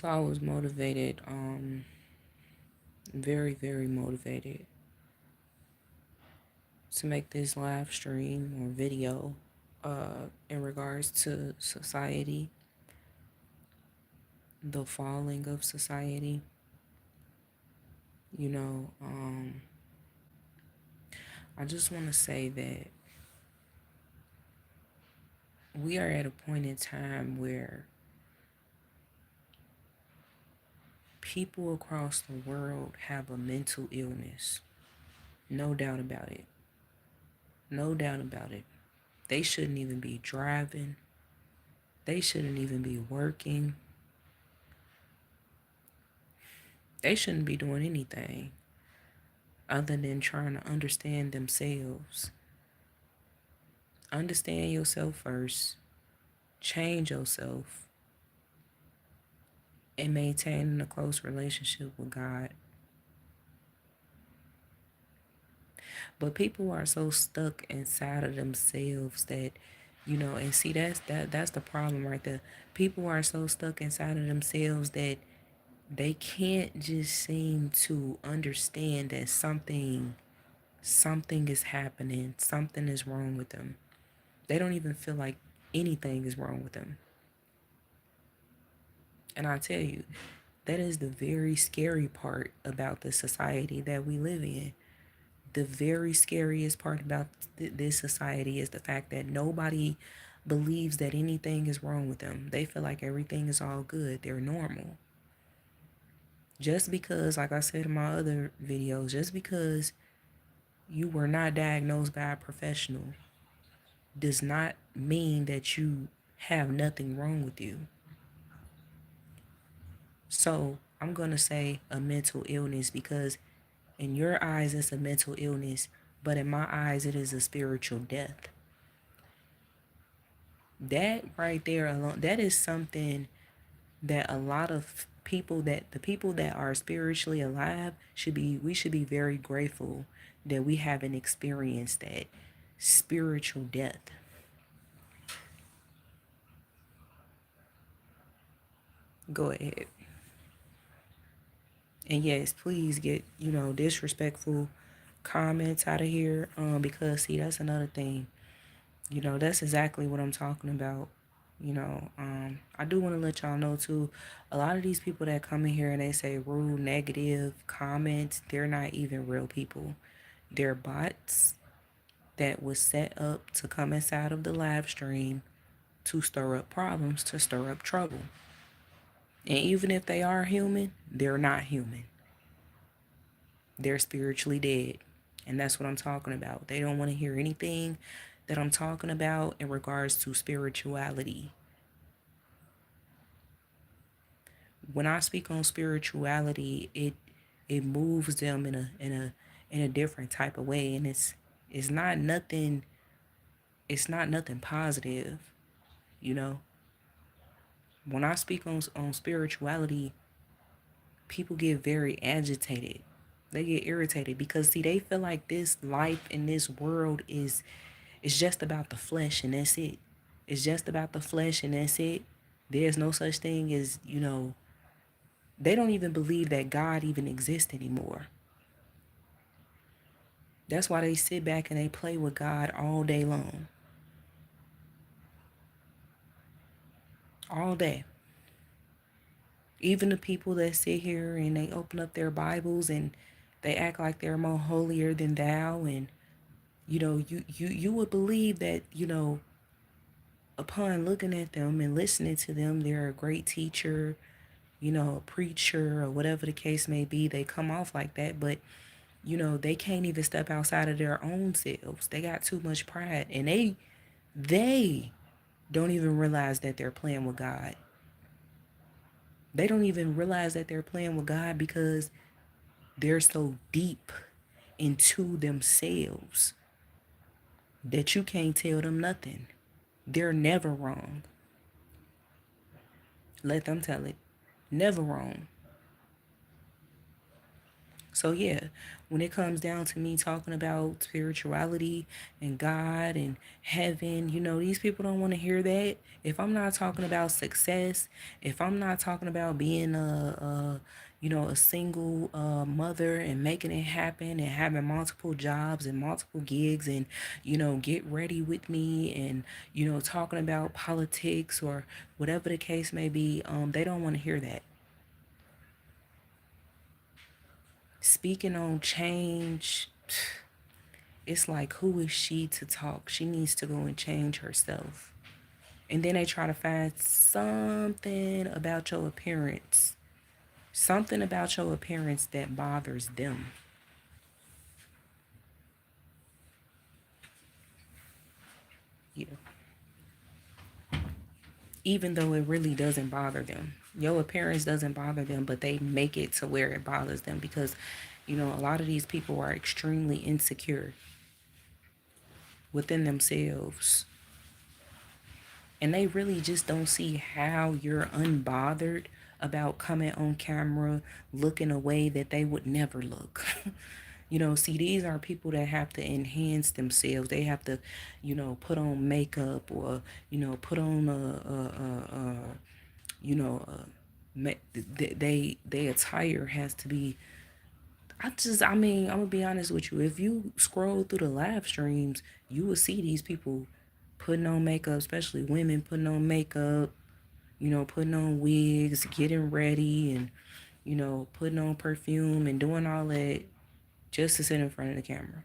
So I was motivated, very, very motivated to make this live stream or video in regards to society, the falling of society. You know, I just want to say that we are at a point in time where people across the world have a mental illness. No doubt about it. No doubt about it. They shouldn't even be driving. They shouldn't even be working. They shouldn't be doing anything other than trying to understand themselves. Understand yourself first, change yourself, and maintain a close relationship with God. But people are so stuck inside of themselves that, and see that's the problem right there. People are so stuck inside of themselves that they can't just seem to understand that something is happening, something is wrong with them. They don't even feel like anything is wrong with them. And I tell you, that is the very scary part about the society that we live in. The very scariest part about this society is the fact that nobody believes that anything is wrong with them. They feel like everything is all good. They're normal. Just because, like I said in my other videos, just because you were not diagnosed by a professional does not mean that you have nothing wrong with you. So I'm going to say a mental illness because in your eyes it's a mental illness, but in my eyes it is a spiritual death. That right there alone, that is something that a lot of people, that the people that are spiritually alive we should be very grateful that we haven't experienced that spiritual death. Go ahead. And yes, please get, disrespectful comments out of here. Because see, that's another thing. That's exactly what I'm talking about. I do want to let y'all know too, a lot of these people that come in here and they say rude, negative comments, they're not even real people. They're bots that was set up to come inside of the live stream to stir up problems, to stir up trouble. And even if they are human, they're not human. They're spiritually dead. And that's what I'm talking about. They don't want to hear anything that I'm talking about in regards to spirituality. When I speak on spirituality, it moves them in a different type of way, and it's not nothing positive, you know. When I speak on spirituality, people get very agitated. They get irritated because see, they feel like this life in this world is just about the flesh and that's it. It's just about the flesh and that's it. There's no such thing as, they don't even believe that God even exists anymore. That's why they sit back and they play with God all day long. All day. Even the people that sit here and they open up their Bibles and they act like they're more holier than thou, and you would believe that, upon looking at them and listening to them, they're a great teacher, a preacher or whatever the case may be. They come off like that, but they can't even step outside of their own selves. They got too much pride, and they don't even realize that they're playing with God. They don't even realize that they're playing with God because they're so deep into themselves that you can't tell them nothing. They're never wrong. Let them tell it. Never wrong. So yeah, when it comes down to me talking about spirituality and God and heaven, these people don't want to hear that. If I'm not talking about success, if I'm not talking about being a single mother and making it happen and having multiple jobs and multiple gigs and get ready with me and talking about politics or whatever the case may be, they don't want to hear that. Speaking on change, it's like, who is she to talk? She needs to go and change herself. And then they try to find something about your appearance, something about your appearance that bothers them. Yeah. Even though it really doesn't bother them. Your appearance doesn't bother them, but they make it to where it bothers them because, a lot of these people are extremely insecure within themselves. And they really just don't see how you're unbothered about coming on camera looking a way that they would never look. See, these are people that have to enhance themselves. They have to, put on makeup or, put on you know, they attire has to be. I'm gonna be honest with you. If you scroll through the live streams, you will see these people putting on makeup, especially women putting on makeup, putting on wigs, getting ready, and putting on perfume and doing all that just to sit in front of the camera.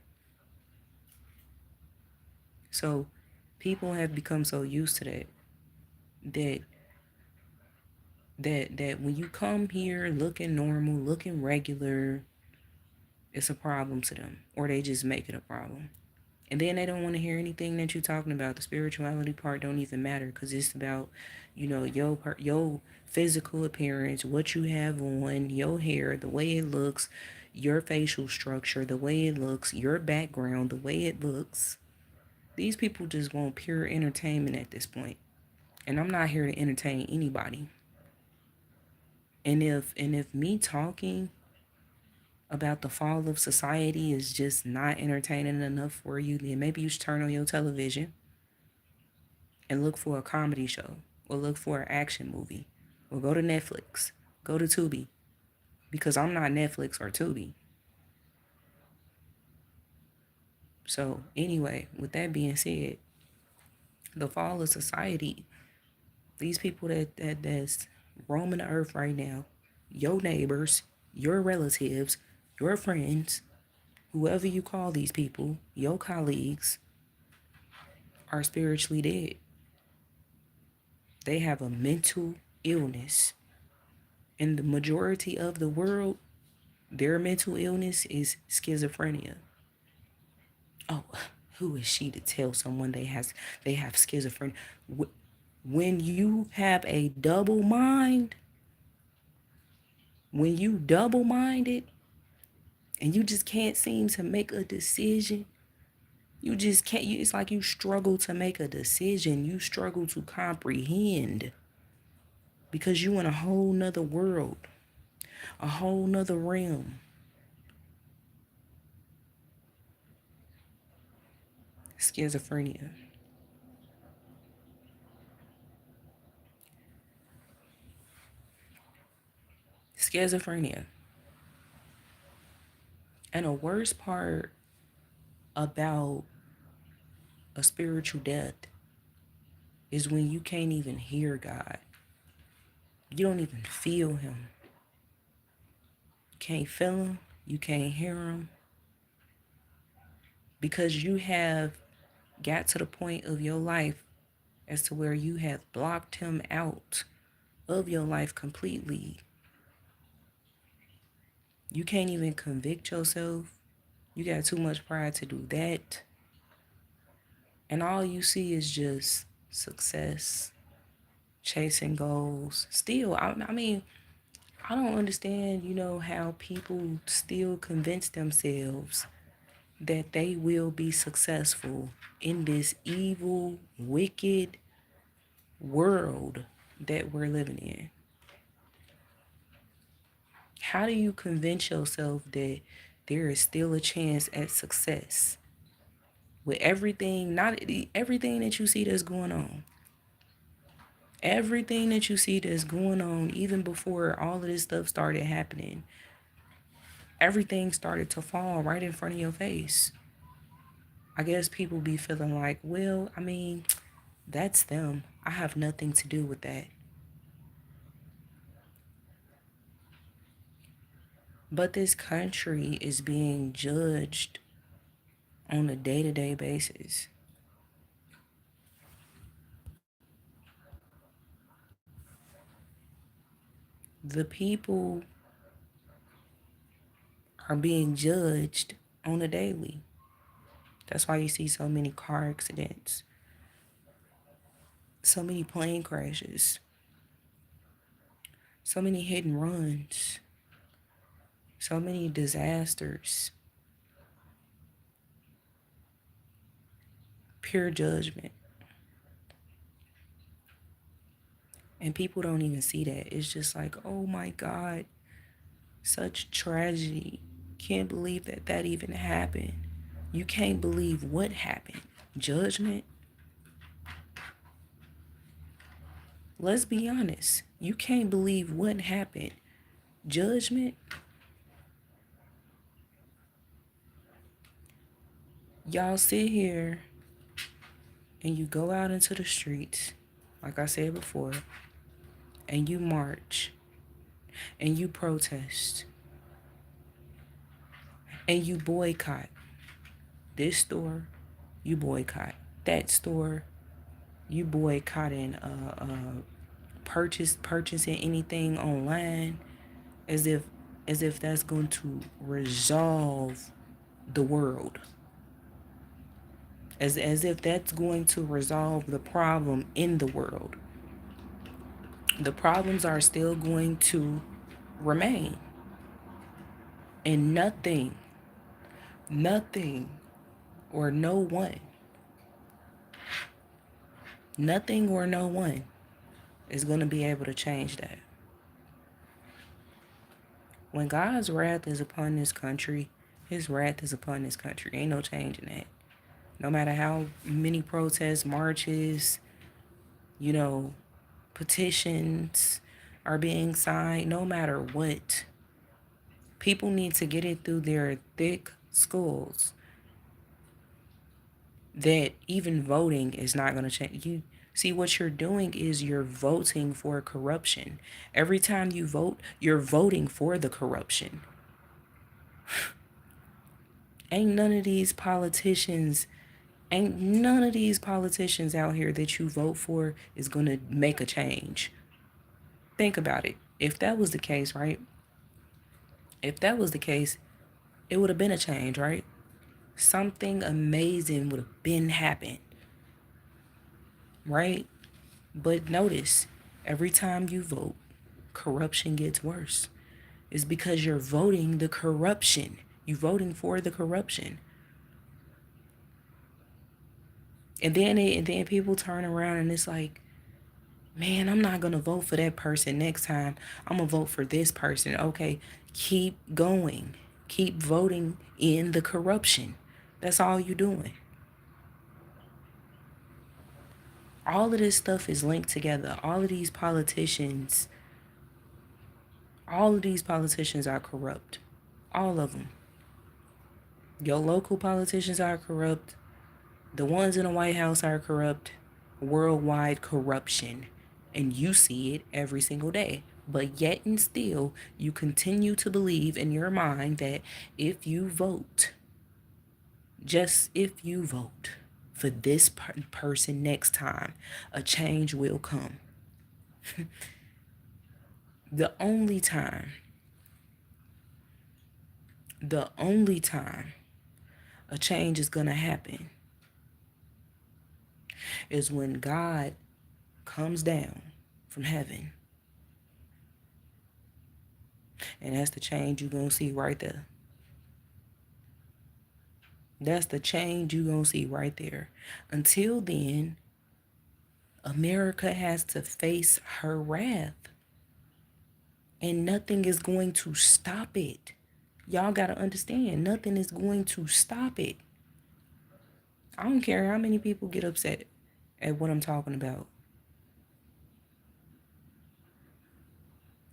So people have become so used to that that when you come here looking normal, looking regular, it's a problem to them, or they just make it a problem. And then they don't want to hear anything that you're talking about. The spirituality part don't even matter because it's about, your physical appearance, what you have on, your hair, the way it looks, your facial structure, the way it looks, your background, the way it looks. These people just want pure entertainment at this point. And I'm not here to entertain anybody. And if me talking about the fall of society is just not entertaining enough for you, then maybe you should turn on your television and look for a comedy show or look for an action movie or go to Netflix, go to Tubi, because I'm not Netflix or Tubi. So anyway, with that being said, the fall of society, these people that's roaming the earth right now, your neighbors, your relatives, your friends, whoever you call these people, your colleagues, are spiritually dead. They have a mental illness. And the majority of the world, their mental illness is schizophrenia. Oh, who is she to tell someone they have schizophrenia? When you have a double mind, when you double minded and you just can't seem to make a decision, you just can't. It's like you struggle to make a decision. You struggle to comprehend because you in a whole nother world, a whole nother realm. Schizophrenia. Schizophrenia. And the worst part about a spiritual death is when you can't even hear God. You don't even feel him. You can't feel him. You can't hear him because you have got to the point of your life as to where you have blocked him out of your life completely. You can't even convict yourself. You got too much pride to do that. And all you see is just success, chasing goals. Still, I mean, I don't understand, how people still convince themselves that they will be successful in this evil, wicked world that we're living in. How do you convince yourself that there is still a chance at success with everything, not everything that you see that's going on? Everything that you see that's going on, even before all of this stuff started happening, everything started to fall right in front of your face. I guess people be feeling like, well, I mean, that's them. I have nothing to do with that. But this country is being judged on a day-to-day basis. The people are being judged on a daily. That's why you see so many car accidents, so many plane crashes, so many hit and runs, so many disasters, pure judgment. And people don't even see that. It's just like, oh my God, such tragedy. Can't believe that that even happened. You can't believe what happened. Judgment. Let's be honest. You can't believe what happened. Judgment. Y'all sit here and you go out into the streets, like I said before, and you march and you protest and you boycott this store, you boycott that store, you boycotting purchasing anything online, as if that's going to resolve the world, as if that's going to resolve the problem in the world. The problems are still going to remain, and nothing or no one nothing or no one is going to be able to change that. When God's wrath is upon this country, his wrath is upon this country. Ain't no changing that. No matter how many protests, marches, you know, petitions are being signed, no matter what, people need to get it through their thick skulls that even voting is not going to change. You see, what you're doing is you're voting for corruption. Every time you vote, you're voting for the corruption. Ain't none of these politicians Ain't none of these politicians out here that you vote for is going to make a change. Think about it. If that was the case, right? If that was the case, it would have been a change, right? Something amazing would have been happened, right? But notice, every time you vote, corruption gets worse. It's because you're voting the corruption. You're voting for the corruption. And then people turn around and it's like, man, I'm not going to vote for that person next time. I'm going to vote for this person. Okay, keep going. Keep voting in the corruption. That's all you're doing. All of this stuff is linked together. All of these politicians are corrupt. All of them. Your local politicians are corrupt. The ones in the White House are corrupt. Worldwide corruption. And you see it every single day. But yet and still, you continue to believe in your mind that if you vote, just if you vote for this person next time, a change will come. the only time, the only time a change is going to happen is when God comes down from heaven. And that's the change you're going to see right there. That's the change you're going to see right there. Until then, America has to face her wrath. And nothing is going to stop it. Y'all got to understand, nothing is going to stop it. I don't care how many people get upset at what I'm talking about.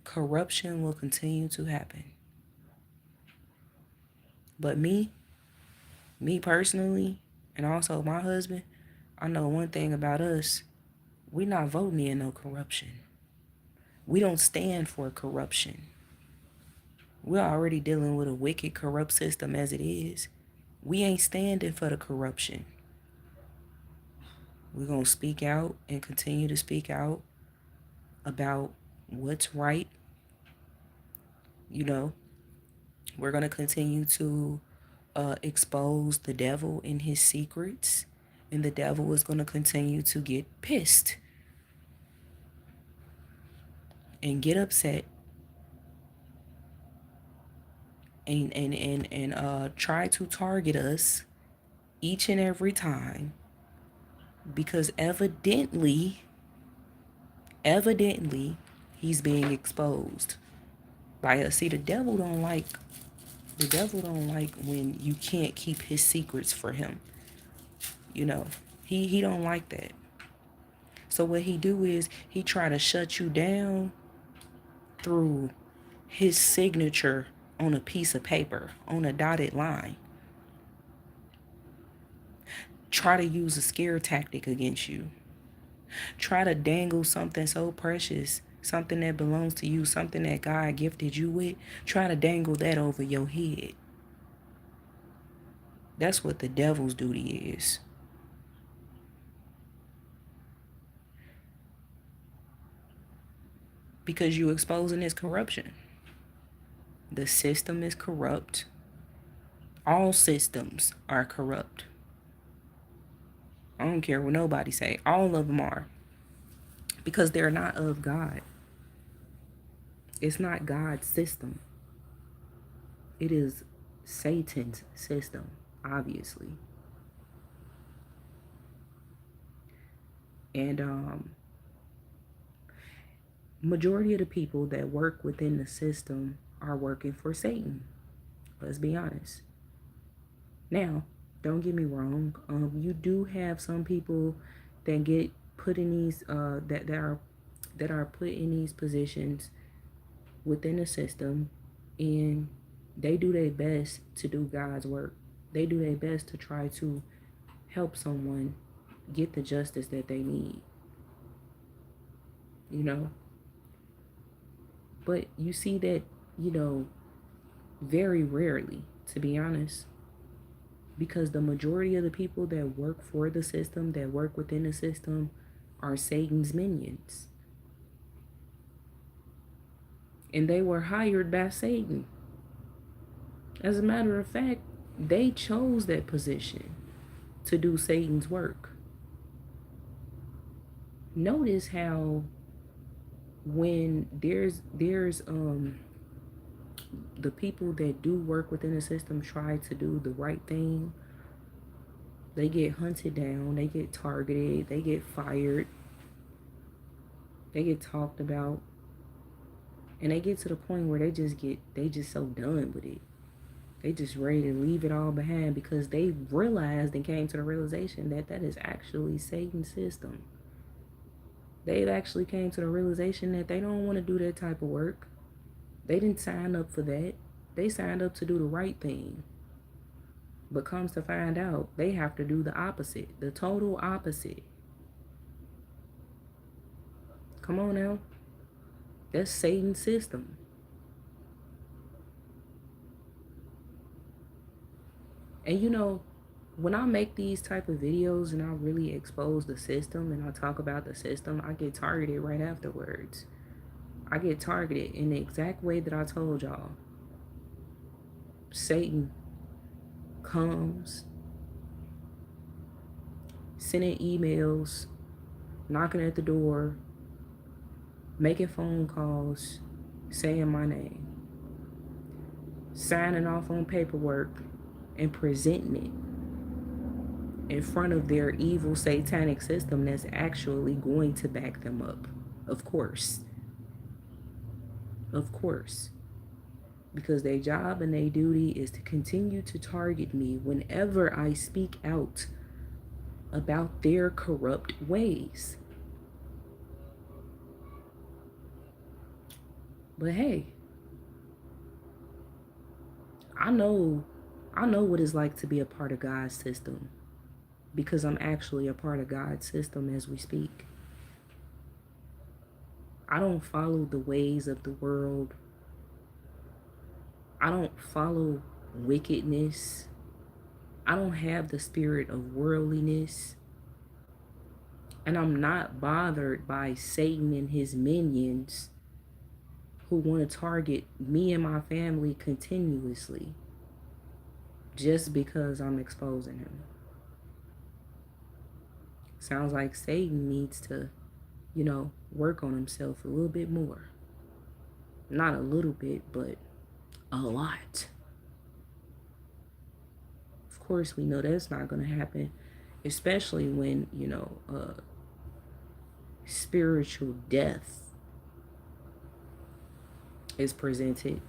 Corruption will continue to happen. But me personally, and also my husband, I know one thing about us. We're not voting in no corruption. We don't stand for corruption. We're already dealing with a wicked, corrupt system as it is. We ain't standing for the corruption. We're going to speak out and continue to speak out about what's right. You know, we're going to continue to expose the devil and his secrets. And the devil is going to continue to get pissed and get upset and try to target us each and every time, because evidently he's being exposed by us. See, the devil don't like when you can't keep his secrets for him. You know, he don't like that. So what he do is he try to shut you down through his signature on a piece of paper, on a dotted line. Try to use a scare tactic against you. Try to dangle something so precious, something that belongs to you, something that God gifted you with. Try to dangle that over your head. That's what the devil's duty is. Because you exposing his corruption. The system is corrupt. All systems are corrupt. I don't care what nobody say. All of them are. Because they're not of God. It's not God's system. It is Satan's system, obviously. And majority of the people that work within the system are working for Satan. Let's be honest. Now, don't get me wrong. You do have some people that get put in these that are put in these positions within the system, and they do their best to do God's work. They do their best to try to help someone get the justice that they need. You know? But you see that, very rarely, to be honest. Because the majority of the people that work for the system, that work within the system, are Satan's minions. And they were hired by Satan. As a matter of fact, they chose that position to do Satan's work. Notice how when there's the people that do work within the system try to do the right thing, they get hunted down, they get targeted, they get fired, they get talked about, and they get to the point where they just so done with it. They just ready to leave it all behind because they realized and came to the realization that that is actually Satan's system. They've actually came to the realization that they don't want to do that type of work. They didn't sign up for that. They signed up to do the right thing. But comes to find out, they have to do the opposite, the total opposite. Come on now. That's Satan's system. And when I make these type of videos and I really expose the system and I talk about the system, I get targeted right afterwards. I get targeted in the exact way that I told y'all. Satan comes, sending emails, knocking at the door, making phone calls, saying my name, signing off on paperwork, and presenting it in front of their evil satanic system that's actually going to back them up, of course. of course, because their job and their duty is to continue to target me whenever I speak out about their corrupt ways. But hey, I know I know what it's like to be a part of God's system because I'm actually a part of God's system as we speak. I don't follow the ways of the world. I don't follow wickedness. I don't have the spirit of worldliness. And I'm not bothered by Satan and his minions who want to target me and my family continuously just because I'm exposing him. Sounds like Satan needs to, work on himself a little bit more. Not a little bit, but a lot. Of course, we know that's not going to happen, especially when, spiritual death is presented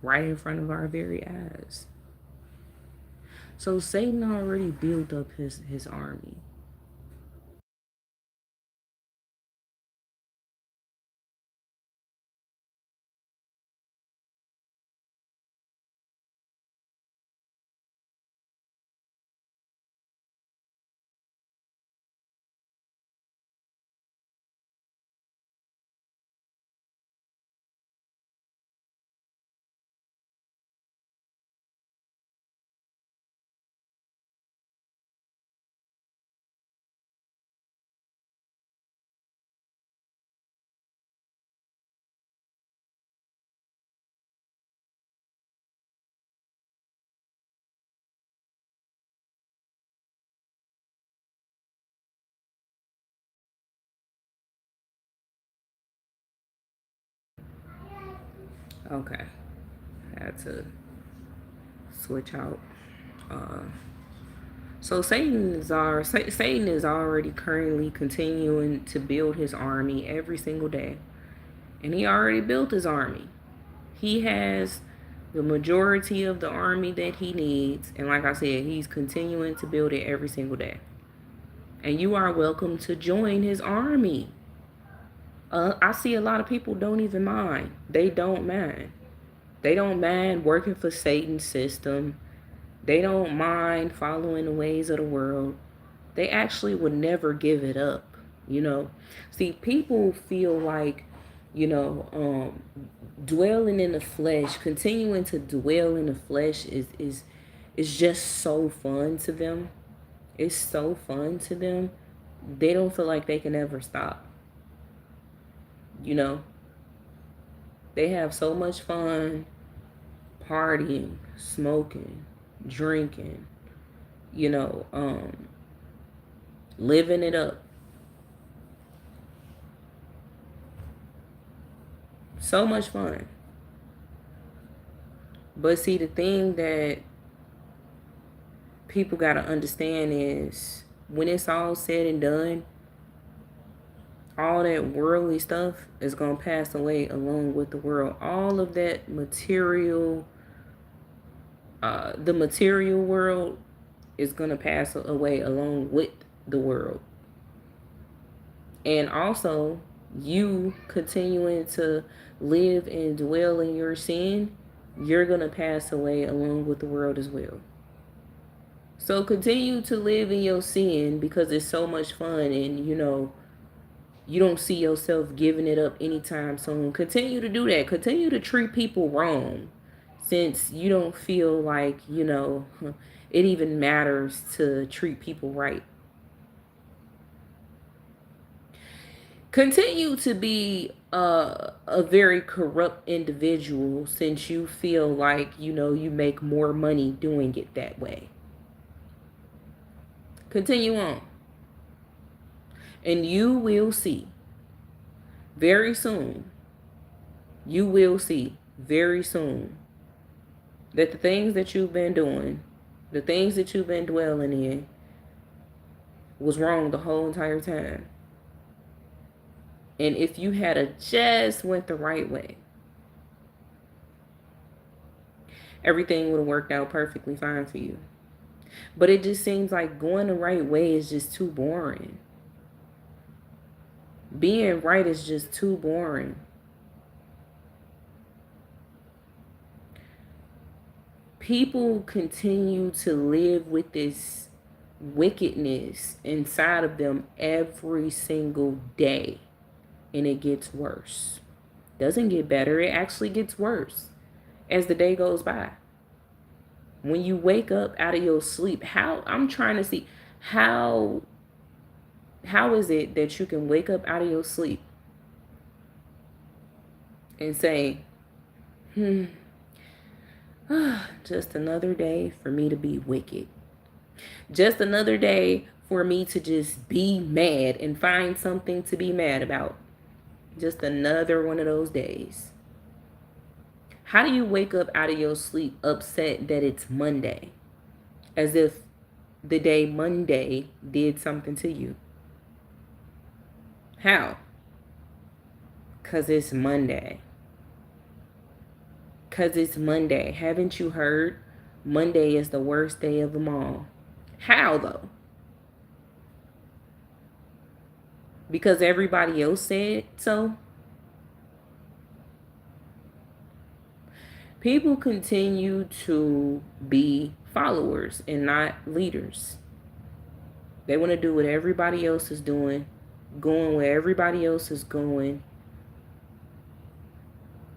right in front of our very eyes. So Satan already built up his army. Okay, I had to switch out. Uh, so Satan is already currently continuing to build his army every single day, and he already built his army. He has the majority of the army that he needs, and like I said, he's continuing to build it every single day. And you are welcome to join his army. I see a lot of people don't even mind. They don't mind. They don't mind working for Satan's system. They don't mind following the ways of the world. They actually would never give it up. See, people feel like, dwelling in the flesh, continuing to dwell in the flesh is just so fun to them. It's so fun to them. They don't feel like they can ever stop. You know, they have so much fun partying, smoking, drinking, you know, um, living it up. So much fun. But see, the thing that people got to understand is when it's all said and done, all that worldly stuff is going to pass away along with the world. All of that material, the material world is going to pass away along with the world. And also, you continuing to live and dwell in your sin, you're going to pass away along with the world as well. So continue to live in your sin because it's so much fun and you don't see yourself giving it up anytime soon. Continue to do that. Continue to treat people wrong since you don't feel like, it even matters to treat people right. Continue to be a very corrupt individual since you feel like, you make more money doing it that way. Continue on. And you will see very soon, you will see very soon that the things that you've been doing, the things that you've been dwelling in, was wrong the whole entire time. And if you had a just went the right way, everything would have worked out perfectly fine for you. But it just seems like going the right way is just too boring. Being right is just too boring. People continue to live with this wickedness inside of them every single day, and it gets worse. Doesn't get better, it actually gets worse as the day goes by. When you wake up out of your sleep, I'm trying to see how is it that you can wake up out of your sleep and say, just another day for me to be wicked. Just another day for me to just be mad and find something to be mad about. Just another one of those days. How do you wake up out of your sleep upset that it's Monday? As if the day Monday did something to you. How? Because it's Monday. Because it's Monday. Haven't you heard? Monday is the worst day of them all. How though? Because everybody else said so? People continue to be followers and not leaders. They want to do what everybody else is doing, going where everybody else is going,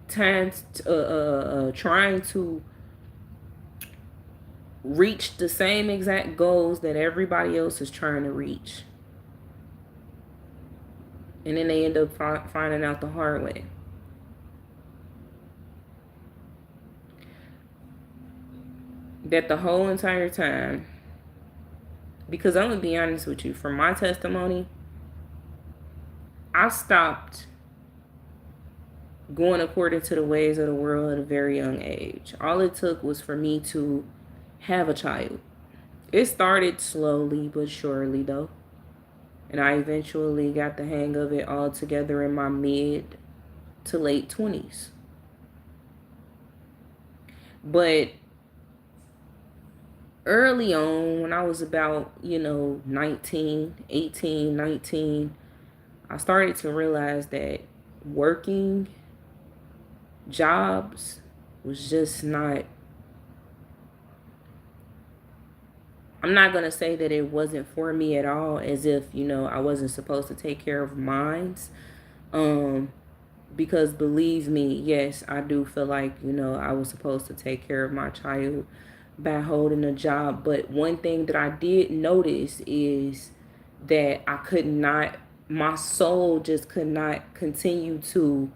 trying to reach the same exact goals that everybody else is trying to reach. And then they end up finding out the hard way. That the whole entire time, because I'm going to be honest with you, from my testimony, I stopped going according to the ways of the world at a very young age. All it took was for me to have a child. It started slowly but surely though. And I eventually got the hang of it all together in my mid to late 20s. But early on, when I was about, 19, I started to realize that working jobs was just not, I'm not going to say that it wasn't for me at all, as if, I wasn't supposed to take care of mines. Because believe me, yes, I do feel like, I was supposed to take care of my child by holding a job. But one thing that I did notice is that I could not, my soul just could not continue to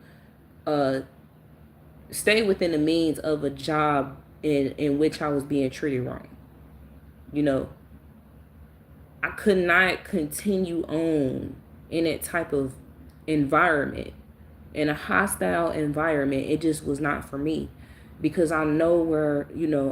stay within the means of a job in which I was being treated wrong. I could not continue on in that type of environment, in a hostile environment. It just was not for me, because I know where,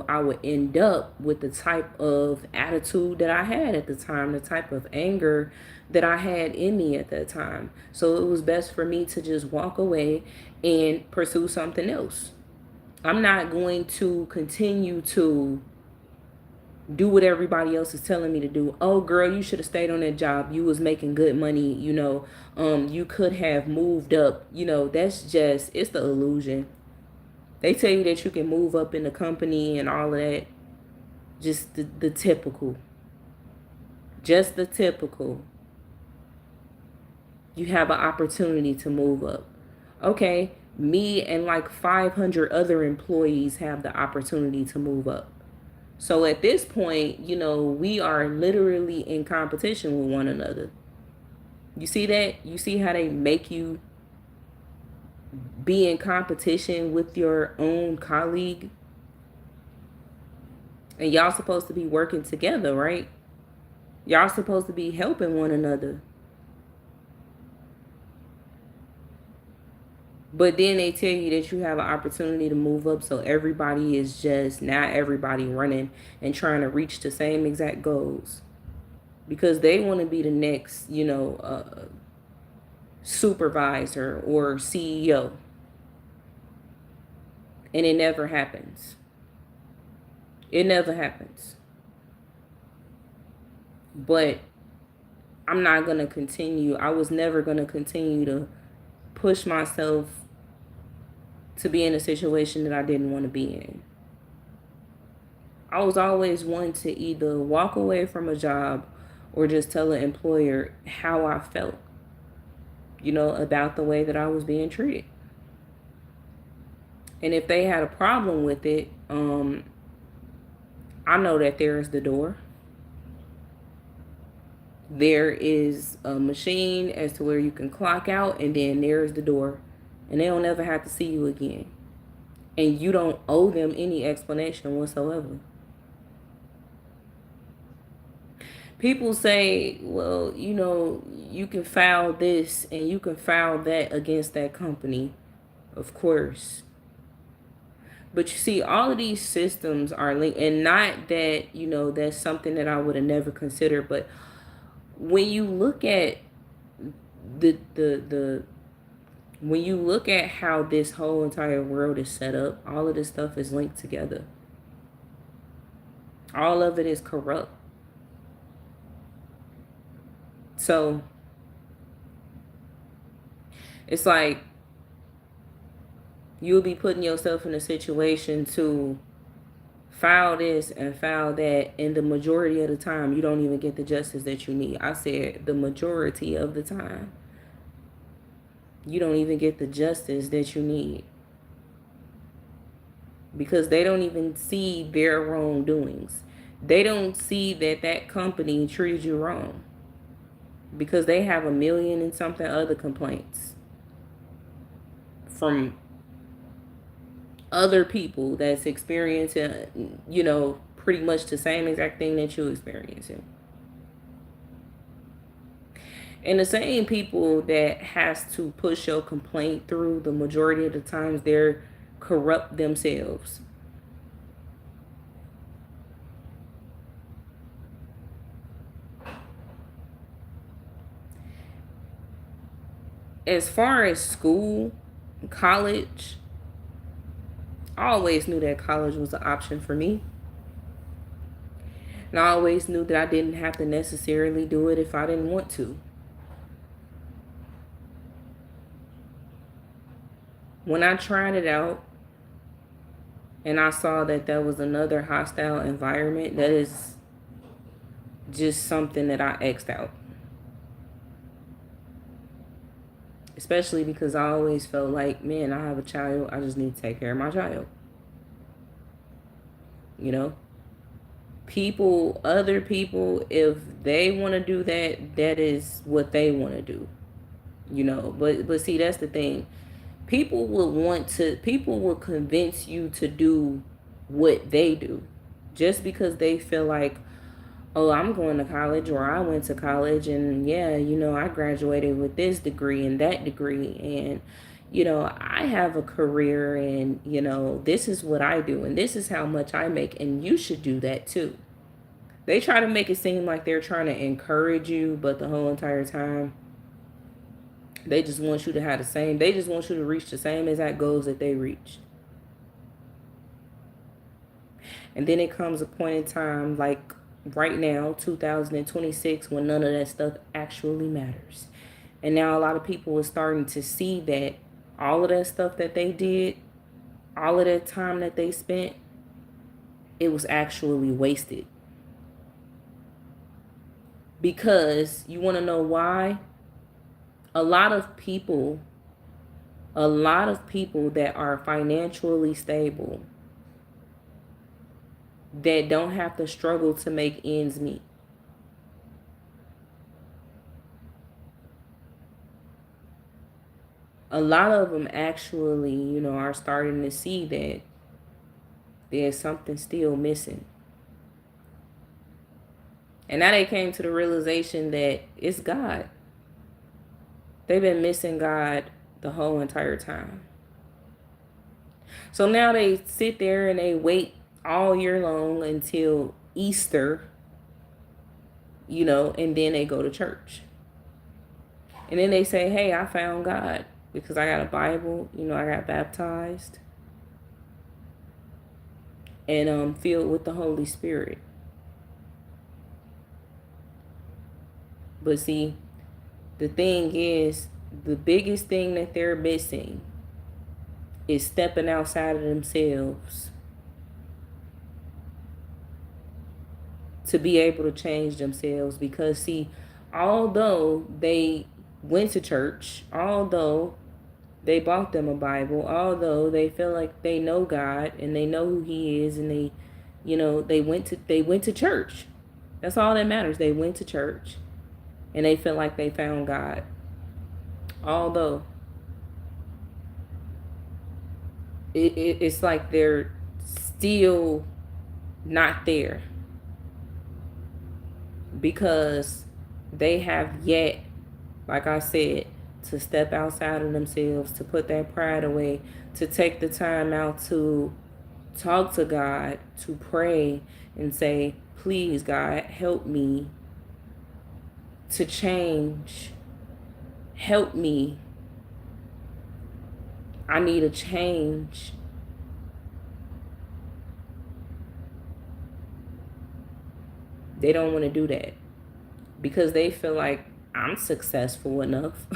I would end up with the type of attitude that I had at the time, the type of anger that I had in me at that time. So it was best for me to just walk away and pursue something else. I'm not going to continue to do what everybody else is telling me to do. Oh, girl, you should have stayed on that job. You was making good money, you could have moved up. That's just, it's the illusion. They tell you that you can move up in the company and all of that. Just the typical. Just the typical. You have an opportunity to move up. Okay, me and like 500 other employees have the opportunity to move up. So at this point, we are literally in competition with one another. You see that? You see how they make you be in competition with your own colleague? And y'all supposed to be working together, right? Y'all supposed to be helping one another. But then they tell you that you have an opportunity to move up, so everybody is just, not everybody running and trying to reach the same exact goals. Because they want to be the next, supervisor or CEO, and it never happens. It never happens. But I'm not going to continue. I was never going to continue to push myself to be in a situation that I didn't want to be in. I was always one to either walk away from a job or just tell an employer how I felt, about the way that I was being treated. And if they had a problem with it, I know that there is the door. There is a machine as to where you can clock out, and then there's the door. And they don't ever have to see you again. And you don't owe them any explanation whatsoever. People say, well, you can file this and you can file that against that company. Of course. But you see, all of these systems are linked, and not that, that's something that I would have never considered. But when you look at the when you look at how this whole entire world is set up, all of this stuff is linked together. All of it is corrupt. So it's like you'll be putting yourself in a situation to file this and file that, and the majority of the time you don't even get the justice that you need. I said the majority of the time you don't even get the justice that you need, because they don't even see their wrongdoings. They don't see that that company treated you wrong, because they have a million and something other complaints from other people that's experiencing, pretty much the same exact thing that you're experiencing. And the same people that has to push your complaint through, the majority of the times they're corrupt themselves. As far as school, college, I always knew that college was an option for me. And I always knew that I didn't have to necessarily do it if I didn't want to. When I tried it out and I saw that there was another hostile environment, that is just something that I X'd out. Especially because I always felt like, man, I have a child. I just need to take care of my child. Other people, if they want to do that, that is what they want to do. But see, that's the thing. People will convince you to do what they do just because they feel like, oh, I'm going to college, or I went to college, and yeah, I graduated with this degree and that degree, and I have a career, and this is what I do, and this is how much I make, and you should do that too. They try to make it seem like they're trying to encourage you, but the whole entire time they just want you to have they just want you to reach the same exact goals that they reached. And then it comes a point in time, like right now, 2026, when none of that stuff actually matters. And now a lot of people are starting to see that all of that stuff that they did, all of that time that they spent, it was actually wasted. Because you want to know why? A lot of people that are financially stable, that don't have to struggle to make ends meet, a lot of them actually, are starting to see that there's something still missing. And now they came to the realization that it's God. They've been missing God the whole entire time. So now they sit there and they wait all year long until Easter, and then they go to church. And then they say, hey, I found God because I got a Bible. I got baptized and filled with the Holy Spirit. But see, the thing is, the biggest thing that they're missing is stepping outside of themselves to be able to change themselves. Because see, although they went to church, although they bought them a Bible, although they feel like they know God and they know who He is, and they went to church. That's all that matters. They went to church and they feel like they found God. Although it's like they're still not there, because they have yet, like I said, to step outside of themselves, to put that pride away, to take the time out to talk to God, to pray and say, please, God, help me to change. Help me. I need a change. They don't want to do that because they feel like, I'm successful enough.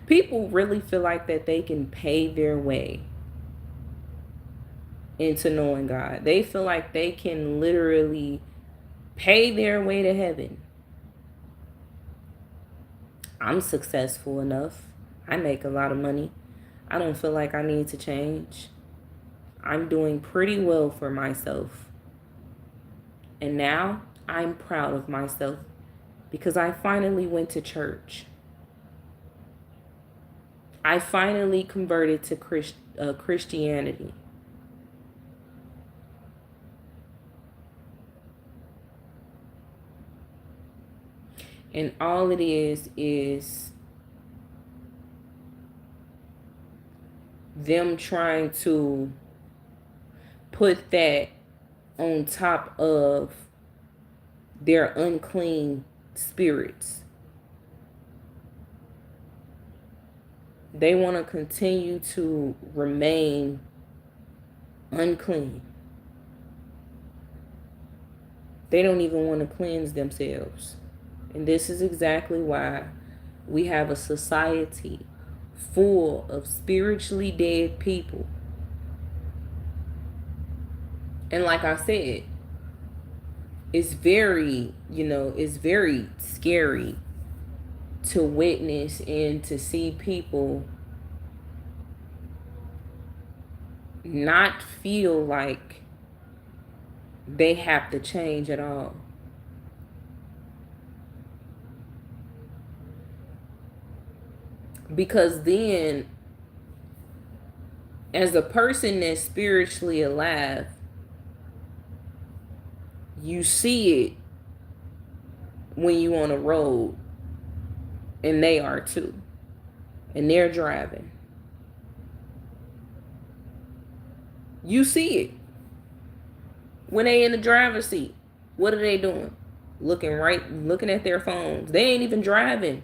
People really feel like that they can pay their way into knowing God. They feel like they can literally pay their way to heaven. I'm successful enough. I make a lot of money. I don't feel like I need to change. I'm doing pretty well for myself. And now I'm proud of myself because I finally went to church. I finally converted to Christianity. And all it is them trying to put that on top of their unclean spirits. They want to continue to remain unclean. They don't even want to cleanse themselves. And this is exactly why we have a society full of spiritually dead people. And like I said, it's very scary to witness and to see people not feel like they have to change at all. Because then, as a person that's spiritually alive, you see it when you on a road and they are too, and they're driving. You see it when they in the driver's seat. What are they doing? Looking at their phones. They ain't even driving.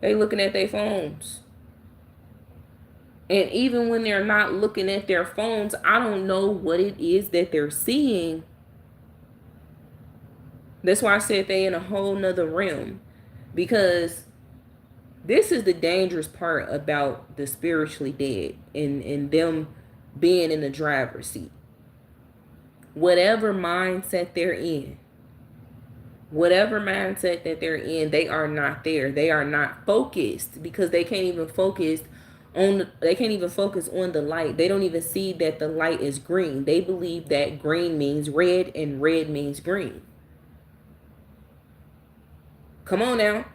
They looking at their phones. And even when they're not looking at their phones, I don't know what it is that they're seeing. That's why I said they in a whole nother realm. Because this is the dangerous part about the spiritually dead and them being in the driver's seat. Whatever mindset they're in, they are not there. They are not focused because they can't even focus on the light. They don't even see that the light is green. They believe that green means red and red means green. Come on now.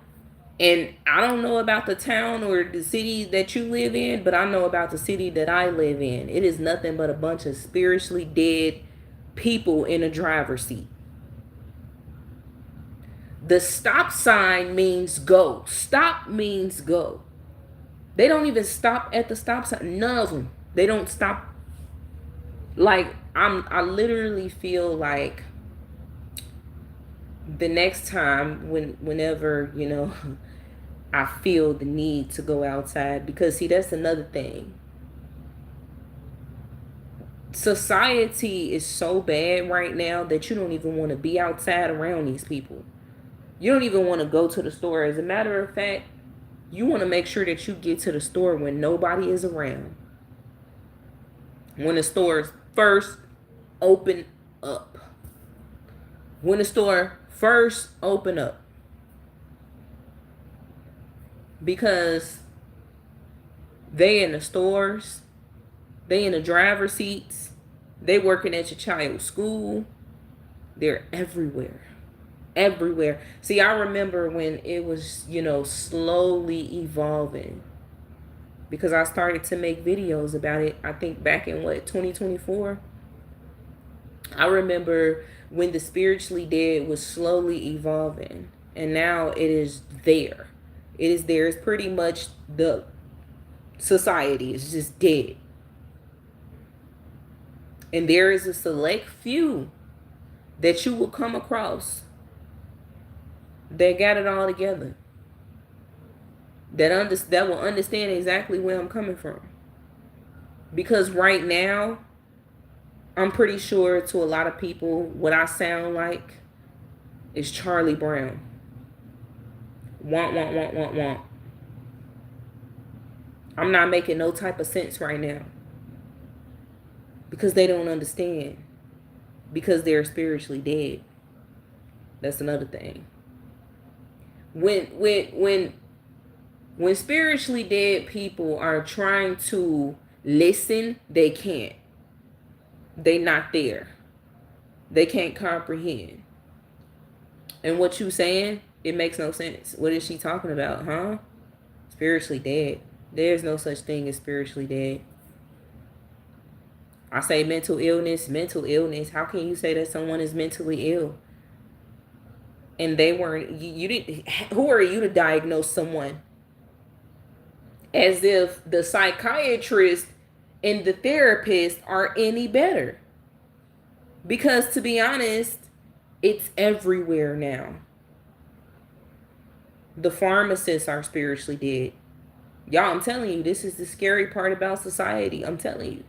And I don't know about the town or the city that you live in, but I know about the city that I live in. It is nothing but a bunch of spiritually dead people in a driver's seat. The stop sign means go. Stop means go. They don't even stop at the stop sign. None of them. They don't stop. Like, I literally feel like the next time whenever, I feel the need to go outside. Because see, that's another thing. Society is so bad right now that you don't even want to be outside around these people. You don't even want to go to the store. As a matter of fact, you want to make sure that you get to the store when nobody is around. When the stores first open up. When the store first open up. Because they in the stores, they in the driver's seats, they working at your child's school, they're everywhere. Everywhere. See, I remember when it was, slowly evolving. Because I started to make videos about it, I think back in 2024? I remember when the spiritually dead was slowly evolving. And now it is there. It is there. It's pretty much the society is just dead. And there is a select few that you will come across that got it all together. That will understand exactly where I'm coming from. Because right now, I'm pretty sure to a lot of people, what I sound like is Charlie Brown. Want. I'm not making no type of sense right now. Because they don't understand. Because they're spiritually dead. That's another thing. When spiritually dead people are trying to listen, they can't. They not there. They can't comprehend. And what you saying, it makes no sense. What is she talking about, huh? Spiritually dead. There's no such thing as spiritually dead. I say mental illness. How can you say that someone is mentally ill? And they weren't, you didn't, who are you to diagnose someone? As if the psychiatrist and the therapist are any better. Because to be honest, it's everywhere now. The pharmacists are spiritually dead. Y'all, I'm telling you, this is the scary part about society. I'm telling you.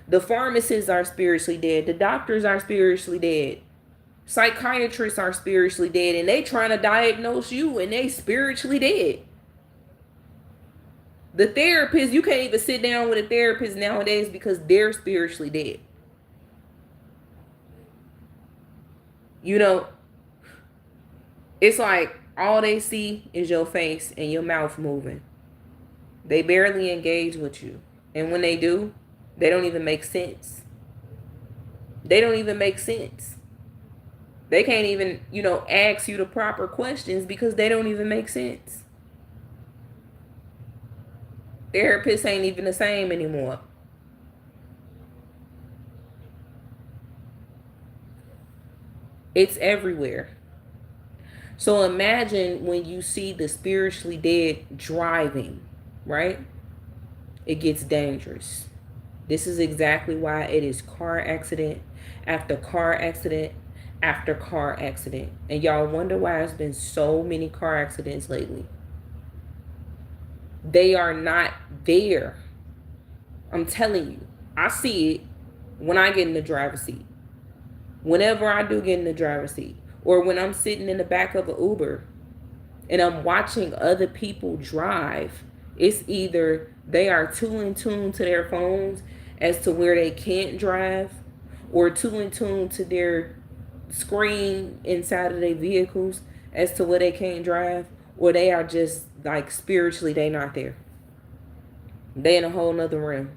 The pharmacists are spiritually dead. The doctors are spiritually dead. Psychiatrists are spiritually dead. And they trying to diagnose you and they spiritually dead. The therapist, you can't even sit down with a therapist nowadays because they're spiritually dead. It's like all they see is your face and your mouth moving. They barely engage with you. And when they do, they don't even make sense. They don't even make sense. They can't even, ask you the proper questions because they don't even make sense. Therapists ain't even the same anymore. It's everywhere. So imagine when you see the spiritually dead driving, right? It gets dangerous. This is exactly why it is car accident after car accident after car accident. And y'all wonder why there's been so many car accidents lately. They are not there. I'm telling you. I see it when I get in the driver's seat. Whenever I do get in the driver's seat. Or when I'm sitting in the back of an Uber and I'm watching other people drive, it's either they are too in tune to their phones as to where they can't drive, or too in tune to their screen inside of their vehicles as to where they can't drive, or they are just like spiritually they not there. They in a whole nother realm.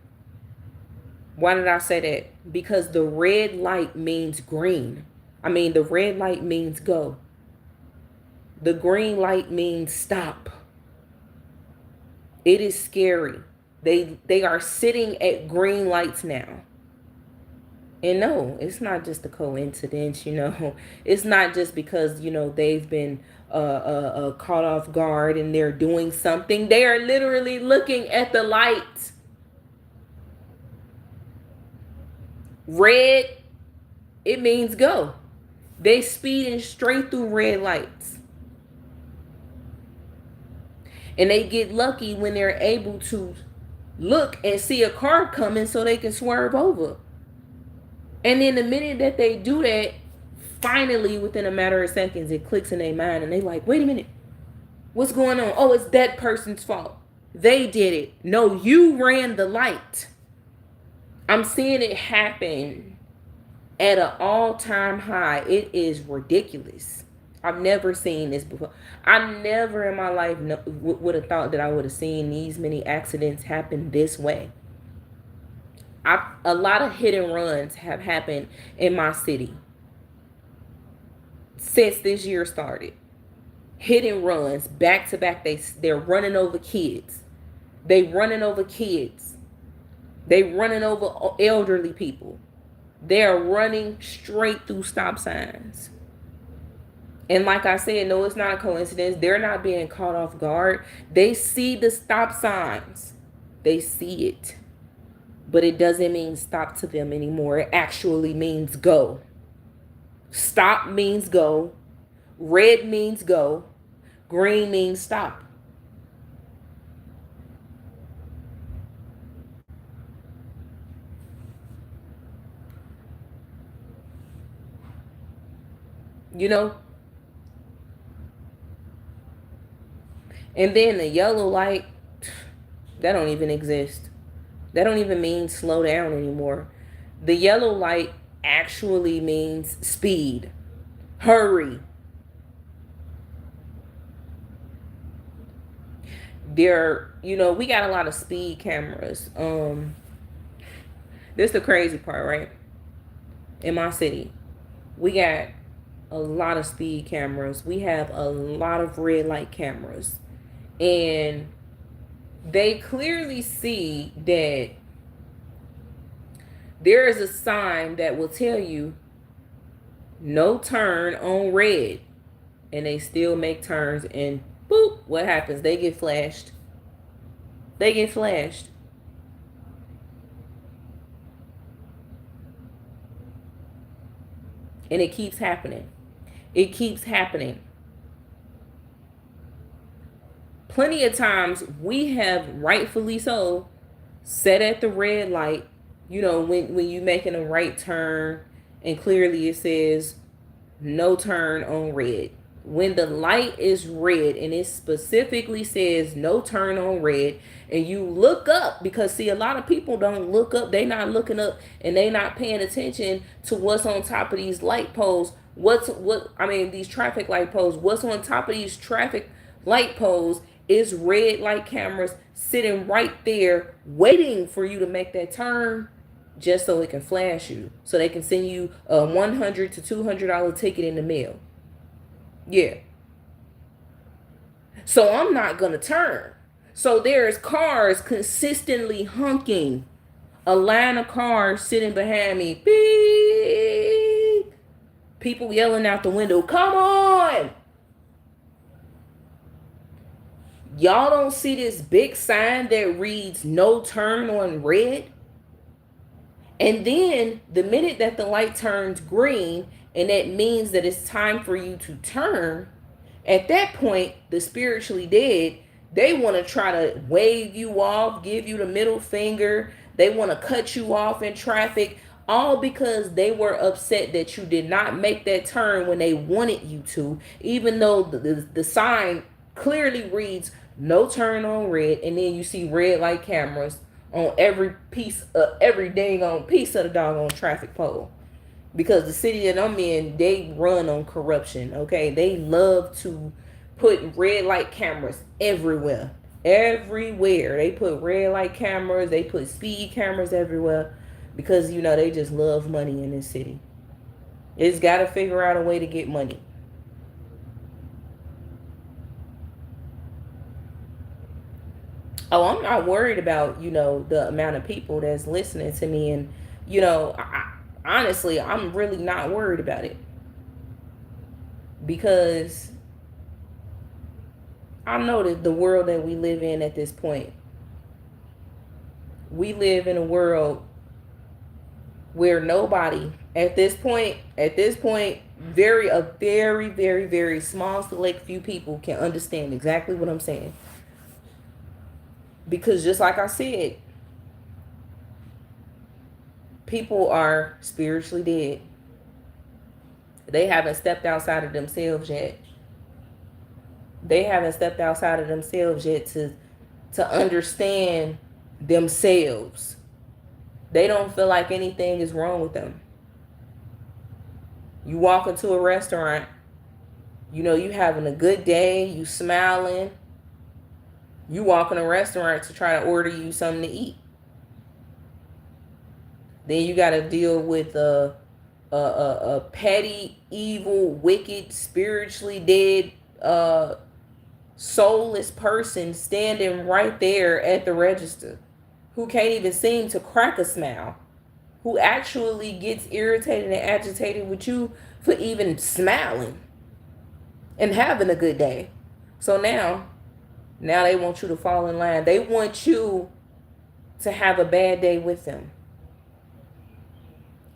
Why did I say that? Because the red light means green. The red light means go. The green light means stop. It is scary. They are sitting at green lights now. And no, it's not just a coincidence, It's not just because, they've been caught off guard and they're doing something. They are literally looking at the light. Red, it means go. They speeding straight through red lights. And they get lucky when they're able to look and see a car coming so they can swerve over. And then the minute that they do that, finally within a matter of seconds, it clicks in their mind and they like, wait a minute, what's going on? Oh, it's that person's fault. They did it. No, you ran the light. I'm seeing it happen at an all-time high. It is ridiculous. I've never seen this before. I never in my life would have thought that I would have seen these many accidents happen this way. A lot of hit and runs have happened in my city since this year started. Hit and runs back to back. They're running over kids. They running over kids. They running over elderly people. They're running straight through stop signs. And like I said, no, it's not a coincidence. They're not being caught off guard. They see the stop signs. They see it. But it doesn't mean stop to them anymore. It actually means go. Stop means go. Red means go. Green means stop. You know? And then the yellow light, that don't even exist. That don't even mean slow down anymore. The yellow light actually means speed. Hurry. We got a lot of speed cameras. This is the crazy part, right? In my city, we got a lot of speed cameras. We have a lot of red light cameras. And they clearly see that there is a sign that will tell you no turn on red. And they still make turns, and boop, what happens? They get flashed. They get flashed. And it keeps happening. It keeps happening. Plenty of times we have, rightfully so, sat at the red light, when you making a right turn and clearly it says no turn on red. When the light is red and it specifically says no turn on red, and you look up, because see, a lot of people don't look up. They not looking up, and they not paying attention to what's on top of these light poles. These traffic light poles. What's on top of these traffic light poles is red light cameras sitting right there waiting for you to make that turn, just so it can flash you, so they can send you a $100 to $200 ticket in the mail. Yeah. So I'm not gonna turn. So there's cars consistently honking. A line of cars sitting behind me. Beep. People yelling out the window, come on! Y'all don't see this big sign that reads no turn on red? And then the minute that the light turns green, and that means that it's time for you to turn, at that point, the spiritually dead, they want to try to wave you off, give you the middle finger. They want to cut you off in traffic, all because they were upset that you did not make that turn when they wanted you to, even though the sign clearly reads no turn on red, and then you see red light cameras on every dang on piece of the doggone traffic pole. Because the city that I'm in, they run on corruption, okay? They love to put red light cameras everywhere. Everywhere. They put red light cameras, they put speed cameras everywhere, because, they just love money in this city. It's got to figure out a way to get money. Oh, I'm not worried about, the amount of people that's listening to me. And, honestly, I'm really not worried about it. Because I know that the world that we live in at this point, we live in a world where nobody at this point, a very, very, very small select few people can understand exactly what I'm saying. Because just like I said, people are spiritually dead. They haven't stepped outside of themselves yet. They haven't stepped outside of themselves yet to understand themselves. They don't feel like anything is wrong with them. You walk into a restaurant, you having a good day, you smiling. You walk in a restaurant to try to order you something to eat. Then you got to deal with a petty, evil, wicked, spiritually dead, soulless person standing right there at the register who can't even seem to crack a smile, who actually gets irritated and agitated with you for even smiling and having a good day. So now they want you to fall in line. They want you to have a bad day with them.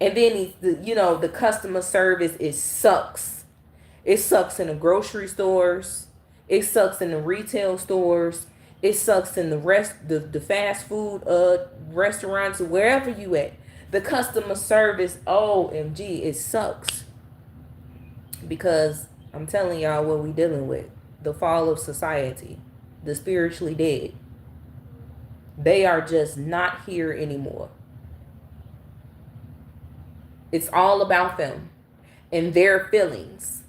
And then the customer service, it sucks. It sucks in the grocery stores. It sucks in the retail stores. It sucks in the fast food restaurants, wherever you at. The customer service, OMG, it sucks. Because I'm telling y'all what we dealing with. The fall of society. The spiritually dead. They are just not here anymore. It's all about them and their feelings.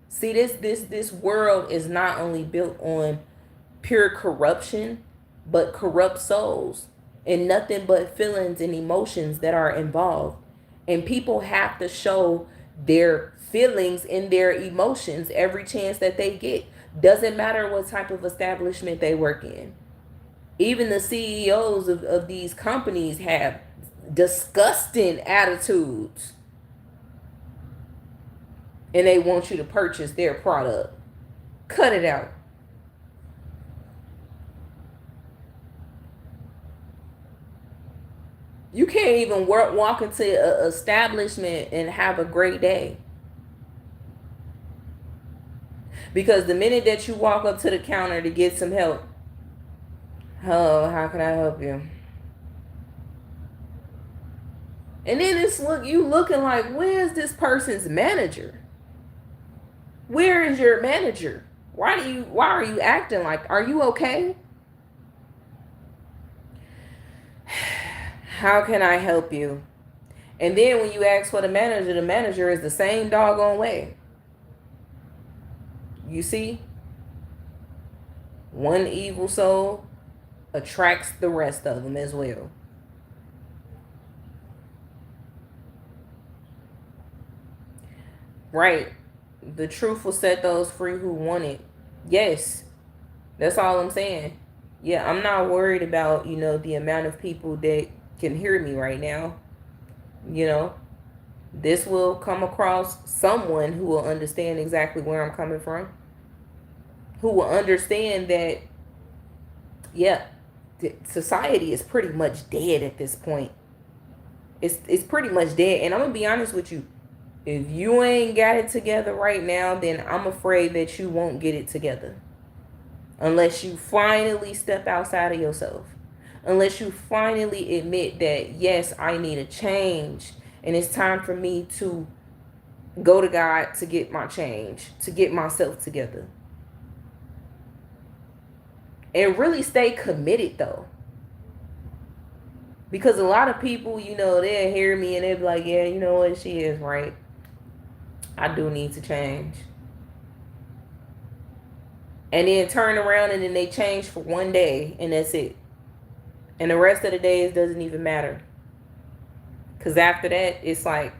See, this world is not only built on pure corruption, but corrupt souls and nothing but feelings and emotions that are involved. And people have to show their feelings and their emotions every chance that they get. Doesn't matter what type of establishment they work in. Even the CEOs of these companies have disgusting attitudes. And they want you to purchase their product. Cut it out. You can't even walk into an establishment and have a great day. Because the minute that you walk up to the counter to get some help, hello, how can I help you? And then you looking like, where's this person's manager? Where is your manager? Why are you acting like, are you okay? How can I help you? And then when you ask for the manager is the same doggone way. You see? One evil soul attracts the rest of them as well. Right. The truth will set those free who want it. Yes. That's all I'm saying. Yeah, I'm not worried about, the amount of people that can hear me right now. This will come across someone who will understand exactly where I'm coming from. Who will understand that, yeah, society is pretty much dead at this point. It's pretty much dead. And I'm going to be honest with you. If you ain't got it together right now, then I'm afraid that you won't get it together. Unless you finally step outside of yourself. Unless you finally admit that, yes, I need a change. And it's time for me to go to God to get my change. To get myself together. And really stay committed, though. Because a lot of people, they'll hear me and they'll be like, yeah, you know what, she is right. I do need to change. And then turn around and then they change for one day and that's it. And the rest of the days doesn't even matter. Because after that, it's like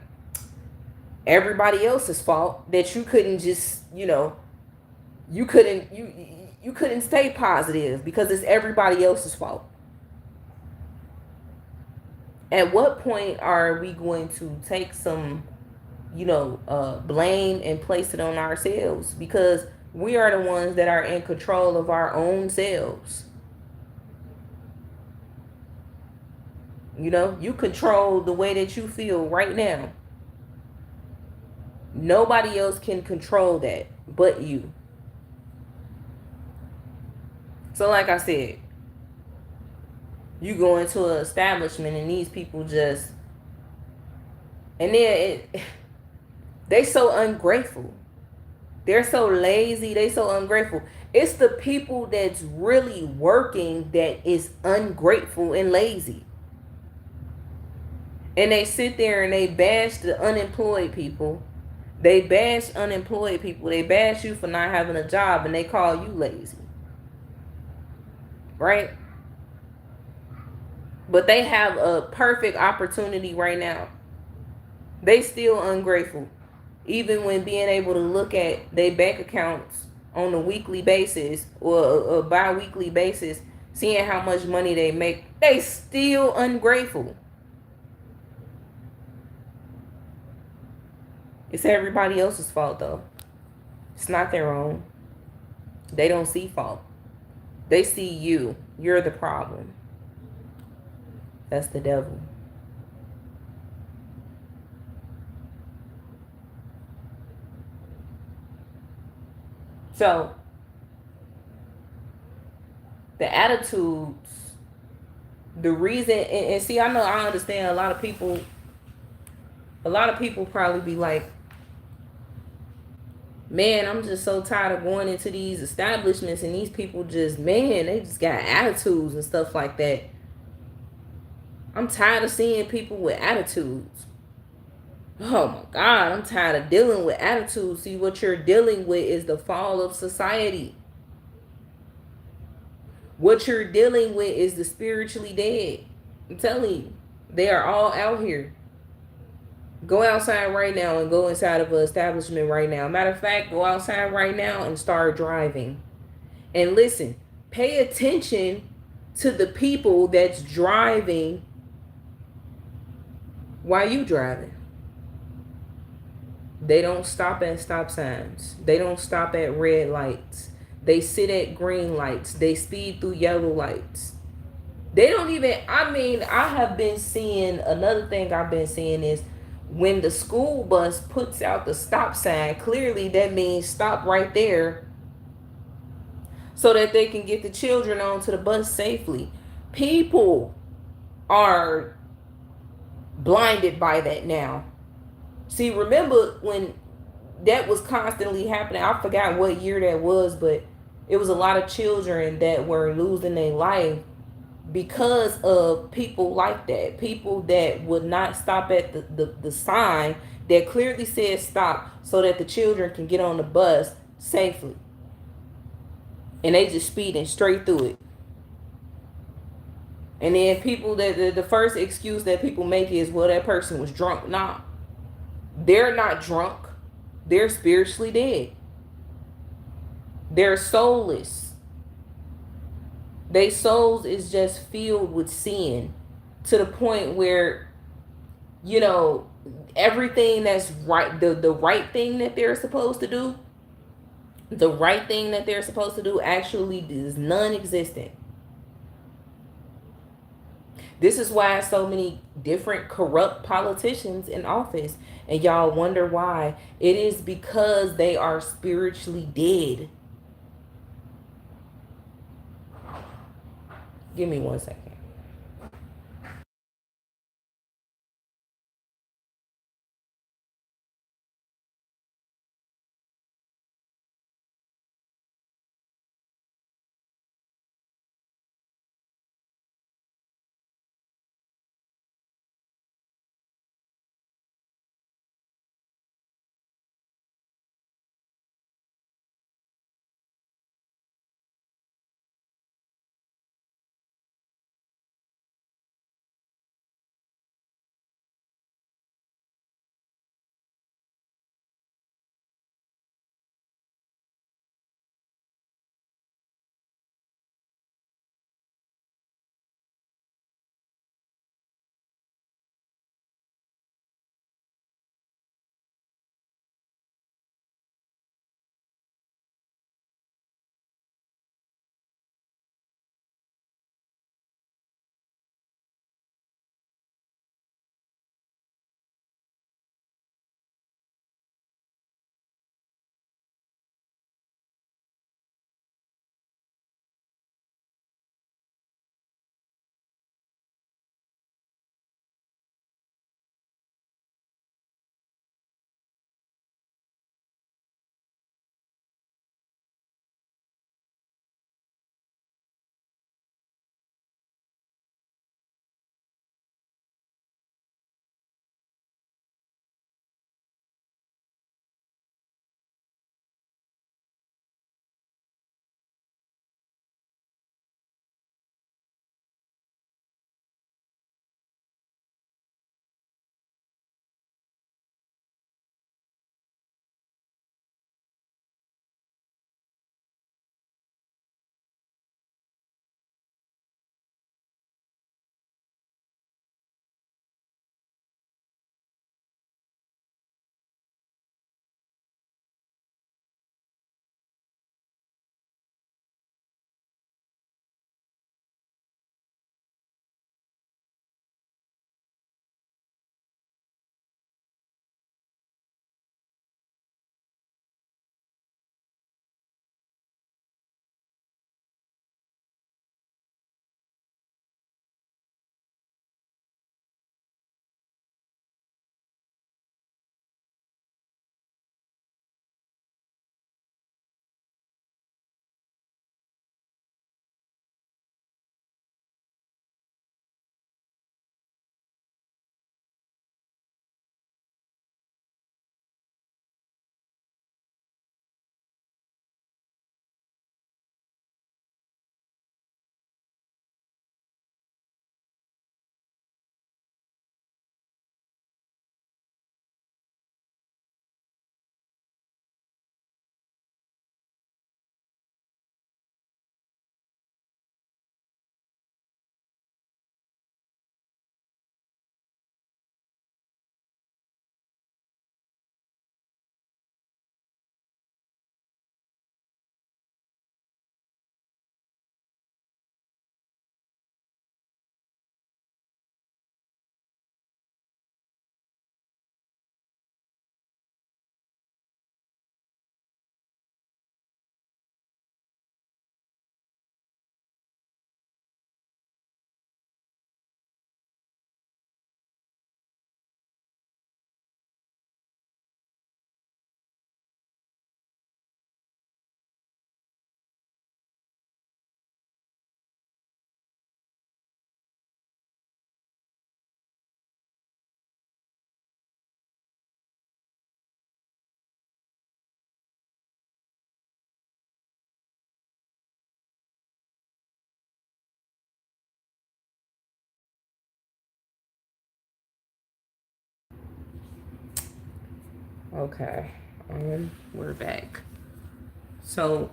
everybody else's fault that you couldn't just, you couldn't stay positive because it's everybody else's fault. At what point are we going to take some, blame and place it on ourselves? Because we are the ones that are in control of our own selves. You control the way that you feel right now. Nobody else can control that but you. So like I said, You go into an establishment and these people just, and then they so ungrateful. They're so lazy. They so ungrateful. It's the people that's really working that is ungrateful and lazy. And they sit there and they bash the unemployed people. They bash unemployed people. They bash you for not having a job and they call you lazy. Right? But they have a perfect opportunity right now. They still ungrateful. Even when being able to look at their bank accounts on a weekly basis or a bi-weekly basis, seeing how much money they make, they still ungrateful. It's everybody else's fault though. It's not their own. They don't see fault. They see you. You're the problem. That's the devil. So the attitudes, the reason, and see, I know, I understand a lot of people probably be like, man, I'm just so tired of going into these establishments and these people just, man, they just got attitudes and stuff like that. I'm tired of seeing people with attitudes. Oh my God, I'm tired of dealing with attitudes. See, what you're dealing with is the fall of society. What you're dealing with is the spiritually dead. I'm telling you, they are all out here. Go outside right now and go inside of an establishment right now. Matter of fact, go outside right now and start driving. And listen, pay attention to the people that's driving while you driving. They don't stop at stop signs. They don't stop at red lights. They sit at green lights. They speed through yellow lights. They don't even, I mean, I have been seeing, another thing I've been seeing is when the school bus puts out the stop sign, clearly that means stop right there so that they can get the children onto the bus safely. People are blinded by that now. See, remember when that was constantly happening? I forgot what year that was, but it was a lot of children that were losing their life because of people like that. People that would not stop at the sign that clearly said stop so that the children can get on the bus safely. And they just speeding straight through it. And then people that the first excuse that people make is, well, that person was drunk. Nah, they're not drunk. They're spiritually dead. They're soulless. Their souls is just filled with sin to the point where, you know, everything that's right, the right thing that they're supposed to do, the right thing that they're supposed to do actually is non-existent. This is why so many different corrupt politicians in office, and y'all wonder why. It is because they are spiritually dead. Give me 1 second. Okay, we're back. So,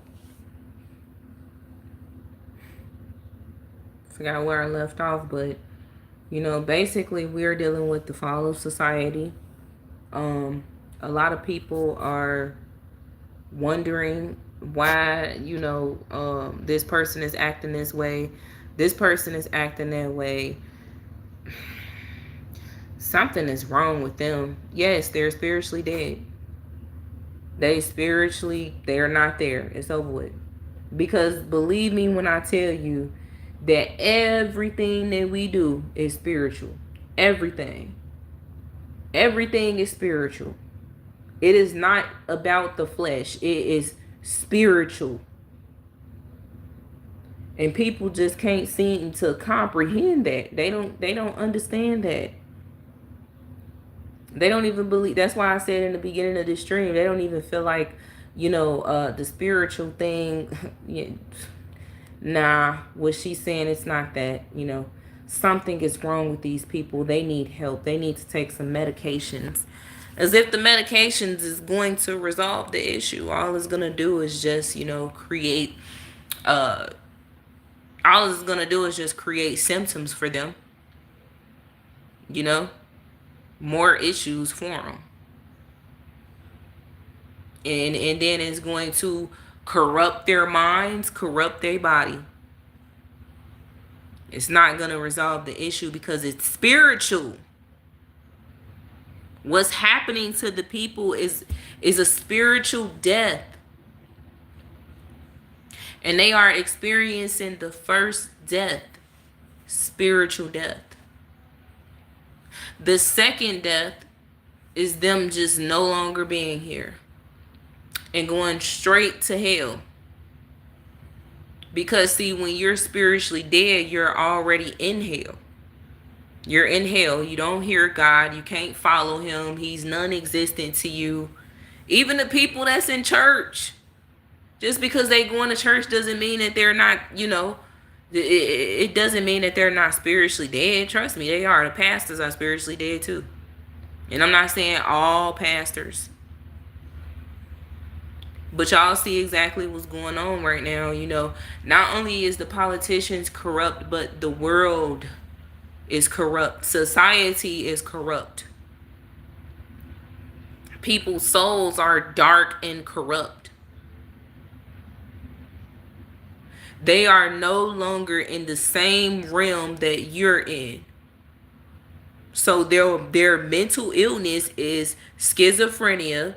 forgot where I left off, but basically we're dealing with the fall of society. A lot of people are wondering why, this person is acting this way, this person is acting that way. Something is wrong with them. Yes, they're spiritually dead. They're not there. It's over with. Because believe me when I tell you that everything that we do is spiritual. Everything. Everything is spiritual. It is not about the flesh. It is spiritual. And people just can't seem to comprehend that. They don't understand that. They don't even believe. That's why I said in the beginning of this stream, they don't even feel like, the spiritual thing. Yeah, nah, what she's saying, it's not that. Something is wrong with these people. They need help. They need to take some medications. As if the medications is going to resolve the issue. All it's going to do is just, create, all it's going to do is just create symptoms for them. More issues for them. And then it's going to corrupt their minds, corrupt their body. It's not going to resolve the issue because it's spiritual. What's happening to the people is a spiritual death. And they are experiencing the first death, spiritual death. The second death is them just no longer being here and going straight to hell. Because see, when you're spiritually dead, you're already in hell. You're in hell. You don't hear God. You can't follow him. He's non-existent to you. Even the people that's in church, just because they go into church doesn't mean that they're not, it doesn't mean that they're not spiritually dead. Trust me, they are. The pastors are spiritually dead too. And I'm not saying all pastors. But y'all see exactly what's going on right now. Not only is the politicians corrupt, but the world is corrupt. Society is corrupt. People's souls are dark and corrupt. They are no longer in the same realm that you're in. So their mental illness is schizophrenia.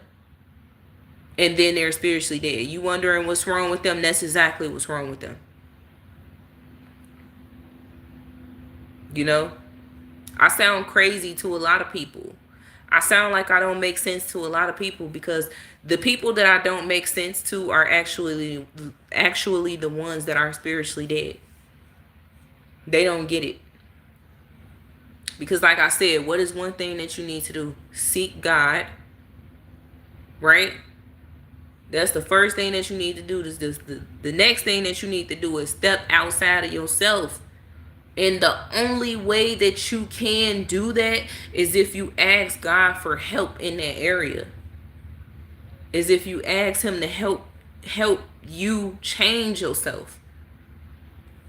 And then they're spiritually dead. You wondering what's wrong with them? That's exactly what's wrong with them. I sound crazy to a lot of people. I sound like I don't make sense to a lot of people because the people that I don't make sense to are actually the ones that are spiritually dead. They don't get it. Because like I said, what is one thing that you need to do? Seek God. Right? That's the first thing that you need to do. The next thing that you need to do is step outside of yourself. And the only way that you can do that is if you ask God for help in that area. Is if you ask him to help you change yourself.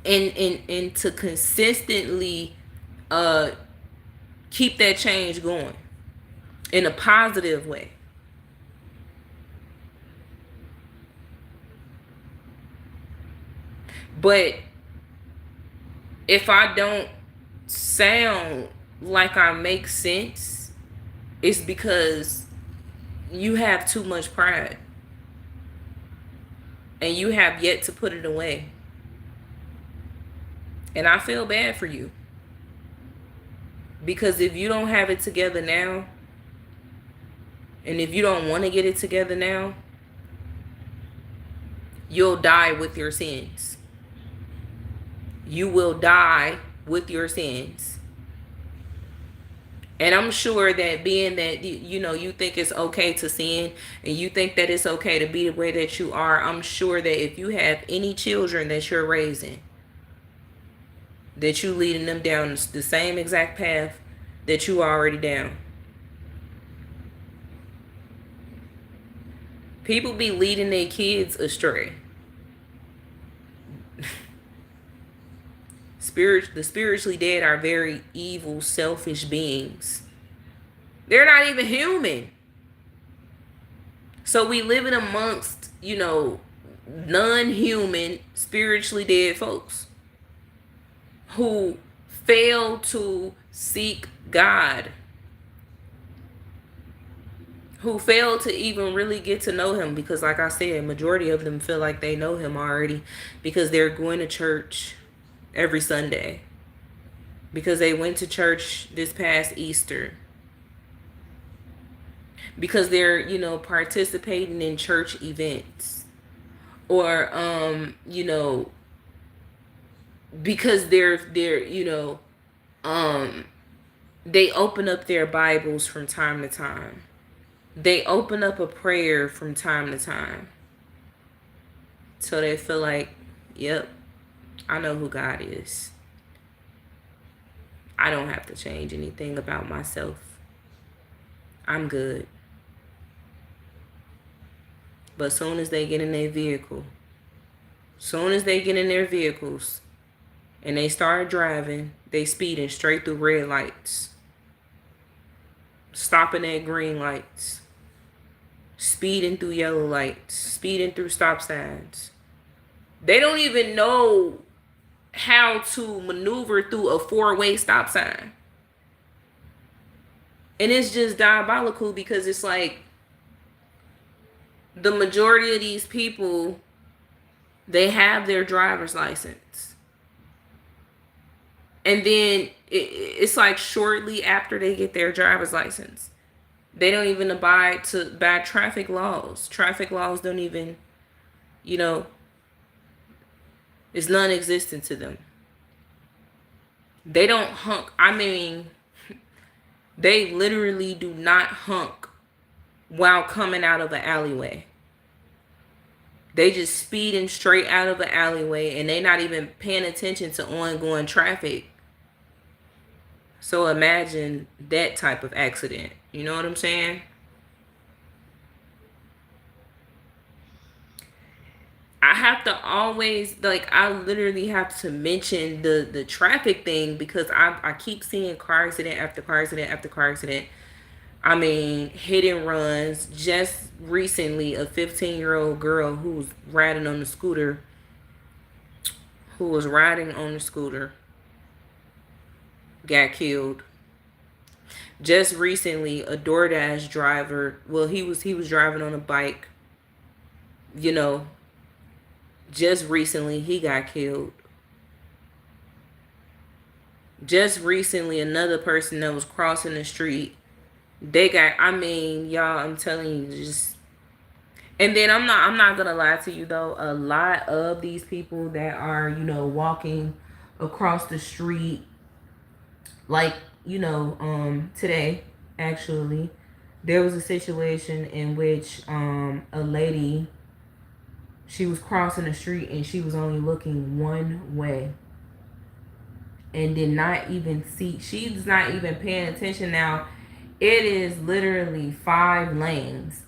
And to consistently keep that change going in a positive way. But if I don't sound like I make sense, it's because you have too much pride. And you have yet to put it away. And I feel bad for you. Because if you don't have it together now, and if you don't want to get it together now, you'll die with your sins. You will die with your sins. And I'm sure that being that, you think it's okay to sin and you think that it's okay to be the way that you are, I'm sure that if you have any children that you're raising, that you leading them down the same exact path that you are already down. People be leading their kids astray. The spiritually dead are very evil, selfish beings. They're not even human. So we living amongst, non-human, spiritually dead folks who fail to seek God, who fail to even really get to know him, because like I said, majority of them feel like they know him already because they're going to church every Sunday, because they went to church this past Easter, because they're, participating in church events, or because they're they open up their Bibles from time to time. They open up a prayer from time to time. So they feel like, yep, I know who God is. I don't have to change anything about myself. I'm good. But soon as they get in their vehicle, and they start driving, they speeding straight through red lights, stopping at green lights, speeding through yellow lights, speeding through stop signs. They don't even know how to maneuver through a 4-way stop sign. And it's just diabolical, because it's like the majority of these people, they have their driver's license. And then it's like shortly after they get their driver's license, they don't even abide by traffic laws. Traffic laws don't even, it's non-existent to them. They don't honk. I mean, they literally do not honk while coming out of an alleyway. They just speeding straight out of an alleyway, and they not even paying attention to ongoing traffic. So imagine that type of accident. You know what I'm saying? I have to always, I literally have to mention the traffic thing, because I keep seeing car accident after car accident after car accident. I mean, hit and runs. Just recently, a 15-year-old girl who was riding on the scooter, got killed. Just recently, a DoorDash driver, well, he was driving on a bike, just recently he got killed. Just recently, another person that was crossing the street, they got, I mean, y'all, I'm telling you, just. And then I'm not gonna lie to you though, a lot of these people that are, walking across the street, like, today, actually, there was a situation in which a lady, she was crossing the street and she was only looking one way and did not even see, she's not even paying attention. Now, it is literally 5 lanes,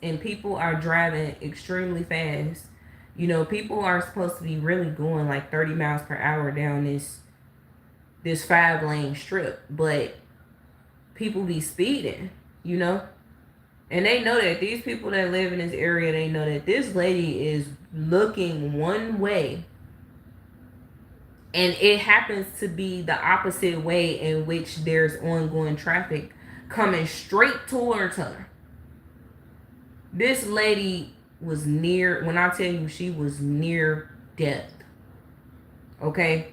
and people are driving extremely fast. People are supposed to be really going like 30 miles per hour down this 5-lane strip, but people be speeding, and they know that these people that live in this area, they know that this lady is looking one way, and it happens to be the opposite way in which there's ongoing traffic coming straight towards her. This lady was near, when I tell you, she was near death. Okay?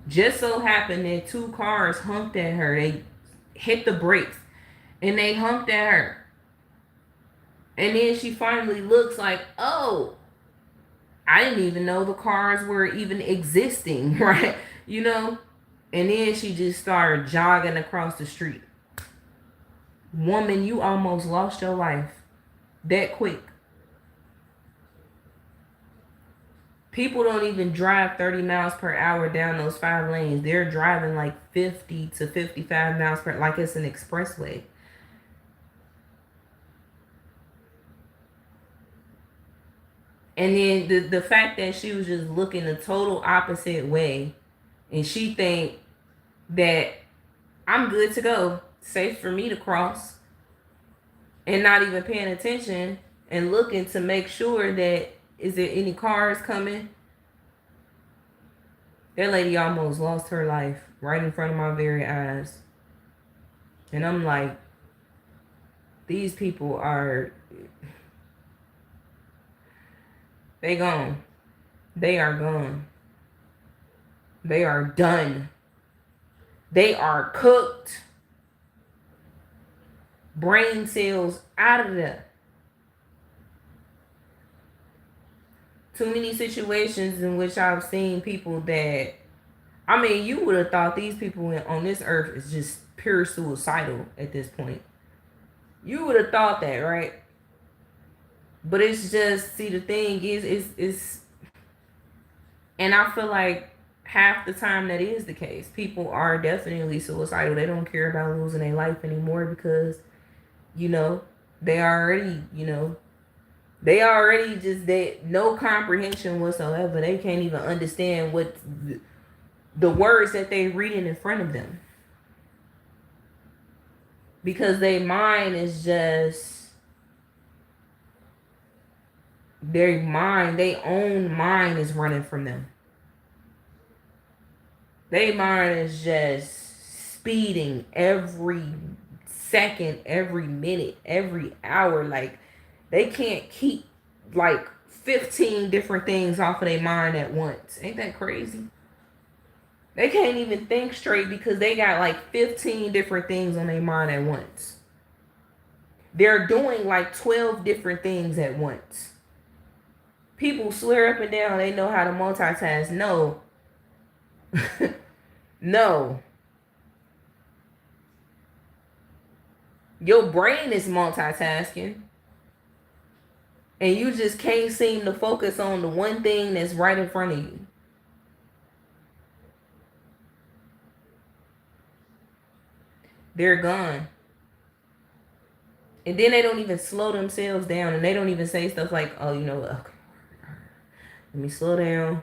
Just so happened that 2 cars honked at her. They hit the brakes and they honked at her. And then she finally looks like, oh, I didn't even know the cars were even existing, right? And then she just started jogging across the street. Woman, you almost lost your life that quick. People don't even drive 30 miles per hour down those 5 lanes. They're driving like 50 to 55 miles per, like it's an expressway. And then the fact that she was just looking the total opposite way, and she think that I'm good to go, safe for me to cross, and not even paying attention and looking to make sure that is there any cars coming. That lady almost lost her life right in front of my very eyes. And I'm like, these people are, they gone. They are gone. They are done. They are cooked. Brain cells out of there. Too many situations in which I've seen people that, I mean, you would have thought these people on this earth is just pure suicidal at this point. You would have thought that, right? But it's just, see, the thing is, and I feel like half the time that is the case. People are definitely suicidal. They don't care about losing their life anymore because, you know, they already, they already just, they no comprehension whatsoever. They can't even understand what the words that they reading in front of them. Because their mind is just, their mind, their own mind is running from them. Their mind is just speeding every second, every minute, every hour. Like, they can't keep like 15 different things off of their mind at once. Ain't that crazy? They can't even think straight because they got like 15 different things on their mind at once. They're doing like 12 different things at once. People swear up and down they know how to multitask. No. No. Your brain is multitasking. And you just can't seem to focus on the one thing that's right in front of you. They're gone. And then they don't even slow themselves down, and they don't even say stuff like, oh, okay, let me slow down.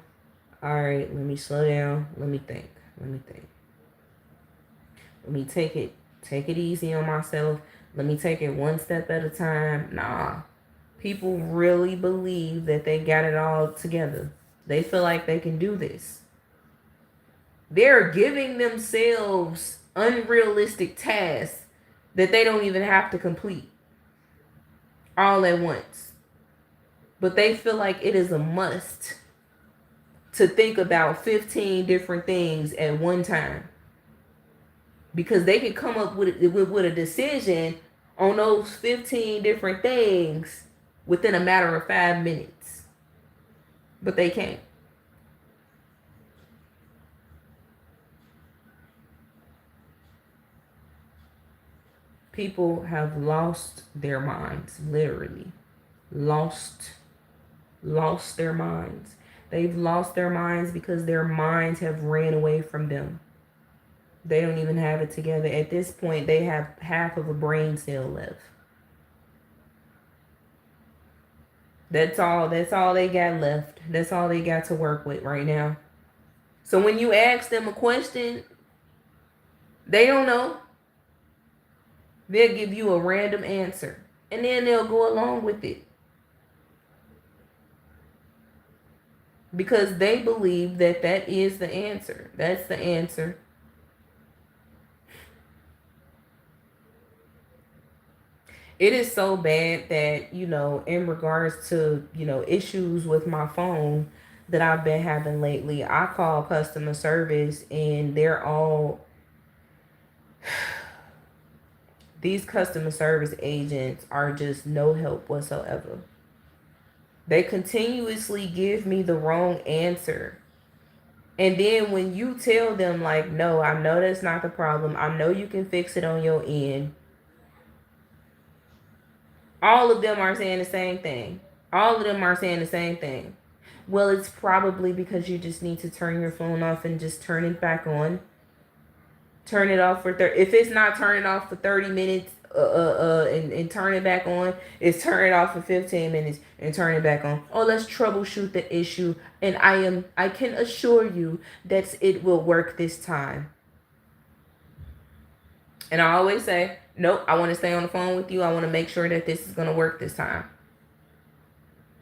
All right, let me slow down. Let me think. Let me take it easy on myself. Let me take it one step at a time. Nah. People really believe that they got it all together. They feel like they can do this. They're giving themselves unrealistic tasks that they don't even have to complete all at once. But they feel like it is a must to think about 15 different things at one time. Because they can come up with a decision on those 15 different things within a matter of 5 minutes. But they can't. People have lost their minds, literally. Lost their minds. They've lost their minds because their minds have ran away from them. They don't even have it together. At this point, they have half of a brain cell left. That's all they got left. That's all they got to work with right now. So when you ask them a question, they don't know. They'll give you a random answer. And then they'll go along with it. Because they believe that is the answer. That's the answer. It is so bad that, in regards to, issues with my phone that I've been having lately, I call customer service and they're all, these customer service agents are just no help whatsoever. They continuously give me the wrong answer. And then when you tell them, like, no, I know that's not the problem. I know you can fix it on your end. All of them are saying the same thing. Well, it's probably because you just need to turn your phone off and just turn it back on. Turn it off for if it's not turning off for 30 minutes, and turn it back on. It's turn it off for 15 minutes and turn it back on. Oh, let's troubleshoot the issue, and I can assure you that it will work this time. And I always say, nope, I want to stay on the phone with you. I want to make sure that this is going to work this time.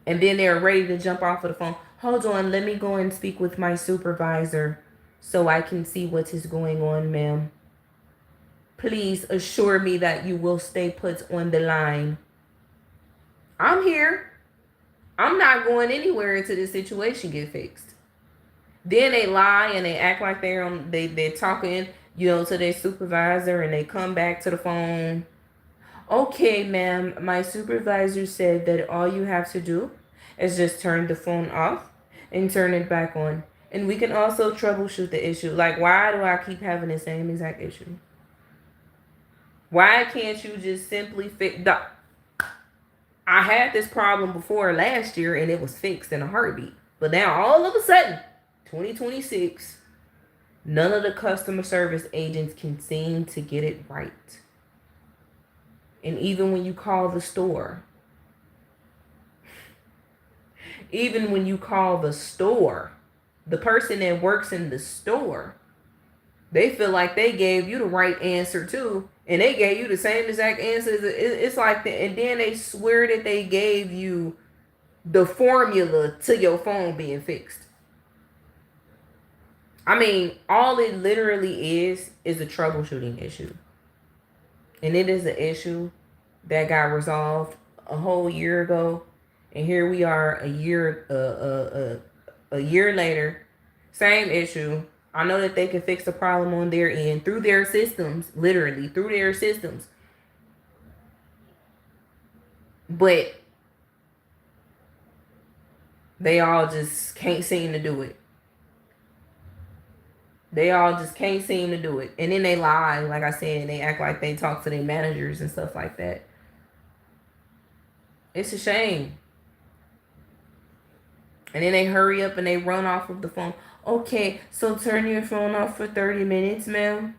And then they're ready to jump off of the phone. Hold on, let me go and speak with my supervisor so I can see what is going on, ma'am. Please assure me that you will stay put on the line. I'm here. I'm not going anywhere until this situation get fixed. Then they lie and they act like they're talking, to their supervisor, and they come back to the phone. Okay, ma'am, my supervisor said that all you have to do is just turn the phone off and turn it back on. And we can also troubleshoot the issue. Like, why do I keep having the same exact issue? Why can't you just simply fix the... I had this problem before last year and it was fixed in a heartbeat. But now all of a sudden, 2026, none of the customer service agents can seem to get it right. And even when you call the store, the person that works in the store, they feel like they gave you the right answer too. And they gave you the same exact answer. It's like that. And then they swear that they gave you the formula to your phone being fixed. I mean, all it literally is a troubleshooting issue. And it is an issue that got resolved a whole year ago. And here we are a year later, same issue. I know that they can fix the problem on their end through their systems, literally through their systems. But they all just can't seem to do it. And then they lie, like I said, and they act like they talk to their managers and stuff like that. It's a shame. And then they hurry up and they run off of the phone. Okay, so turn your phone off for 30 minutes, ma'am.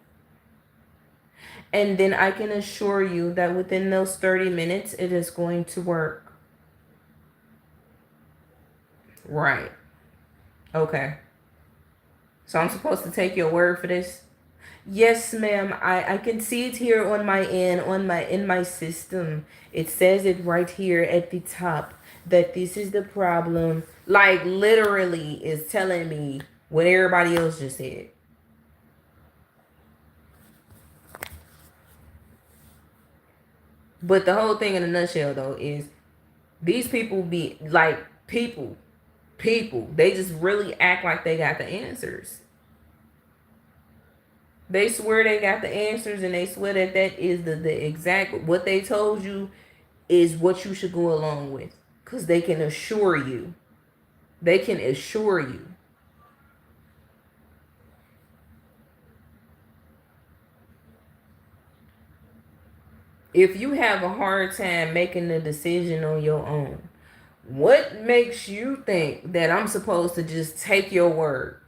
And then I can assure you that within those 30 minutes, it is going to work. Right. Okay. So I'm supposed to take your word for this? Yes, ma'am. I can see it here on my end, in my system. It says it right here at the top that this is the problem. Like, literally is telling me what everybody else just said. But the whole thing in a nutshell, though, is these people be like people. They just really act like they got the answers. They swear they got the answers, and they swear that is the exact, what they told you is what you should go along with. Because they can assure you. If you have a hard time making a decision on your own, what makes you think that I'm supposed to just take your word?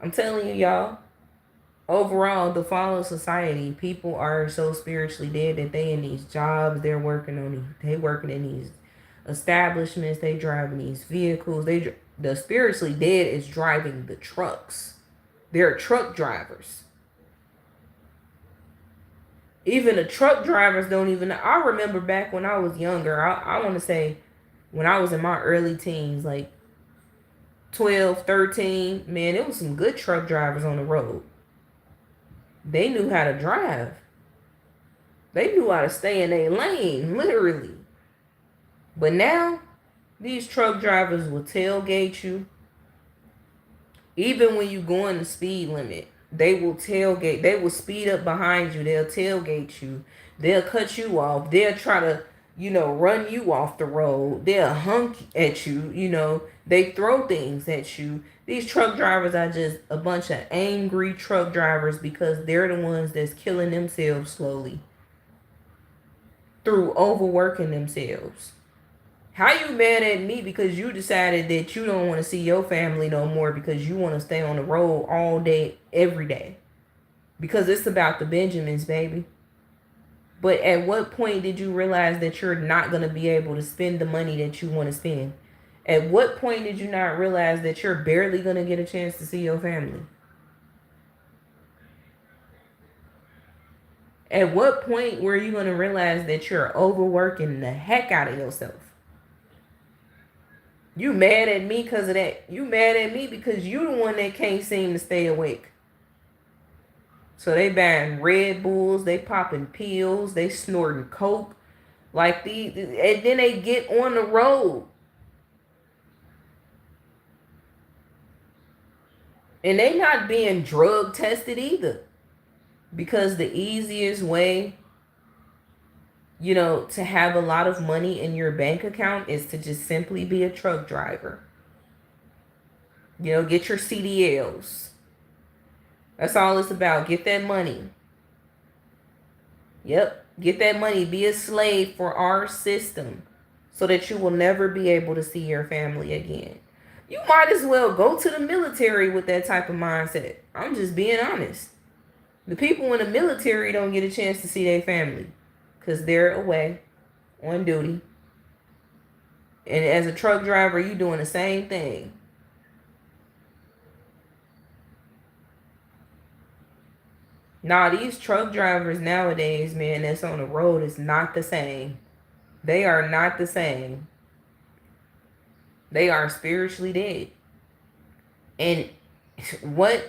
I'm telling you, y'all, overall, the fall of society, people are so spiritually dead that they in these jobs, they working in these establishments, they driving these vehicles. The spiritually dead is driving the trucks. They're truck drivers. Even the truck drivers don't even... I remember back when I was younger, I want to say when I was in my early teens, like 12, 13, man, there was some good truck drivers on the road. They knew how to drive. They knew how to stay in their lane, literally. But now, these truck drivers will tailgate you. Even when you go in the speed limit, they will tailgate. They will speed up behind you. They'll tailgate you. They'll cut you off. They'll try to, run you off the road. They'll honk at you. They throw things at you. These truck drivers are just a bunch of angry truck drivers because they're the ones that's killing themselves slowly through overworking themselves. How you mad at me because you decided that you don't want to see your family no more because you want to stay on the road all day, every day? because it's about the Benjamins, baby. But at what point did you realize that you're not going to be able to spend the money that you want to spend? At what point did you not realize that you're barely going to get a chance to see your family? At what point were you going to realize that you're overworking the heck out of yourself? You mad at me because of that. You mad at me because you the one that can't seem to stay awake. So they buying Red Bulls, they popping pills, they snorting coke, like these, and then they get on the road. And they not being drug tested either. Because the easiest way, to have a lot of money in your bank account is to just simply be a truck driver. Get your CDLs. That's all it's about. Get that money. Yep. Get that money. Be a slave for our system so that you will never be able to see your family again. You might as well go to the military with that type of mindset. I'm just being honest. The people in the military don't get a chance to see their family because they're away on duty. And as a truck driver, you're doing the same thing. Nah, these truck drivers nowadays, man, that's on the road is not the same. They are not the same. They are spiritually dead. And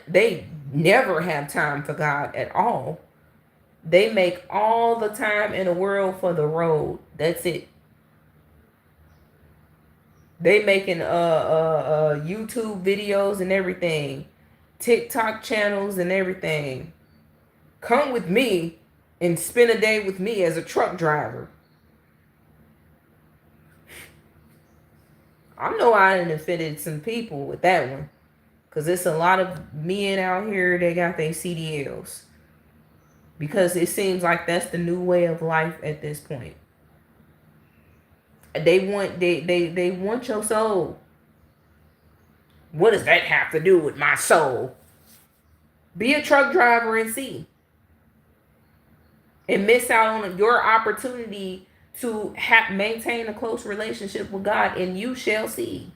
they never have time for God at all. They make all the time in the world for the road. That's it. They making YouTube videos and everything, TikTok channels and everything. Come with me and spend a day with me as a truck driver. I know I done offended some people with that one. Because it's a lot of men out here that got their CDLs. Because it seems like that's the new way of life at this point. They want your soul. What does that have to do with my soul? Be a truck driver and see. And miss out on your opportunity to maintain a close relationship with God, and you shall see.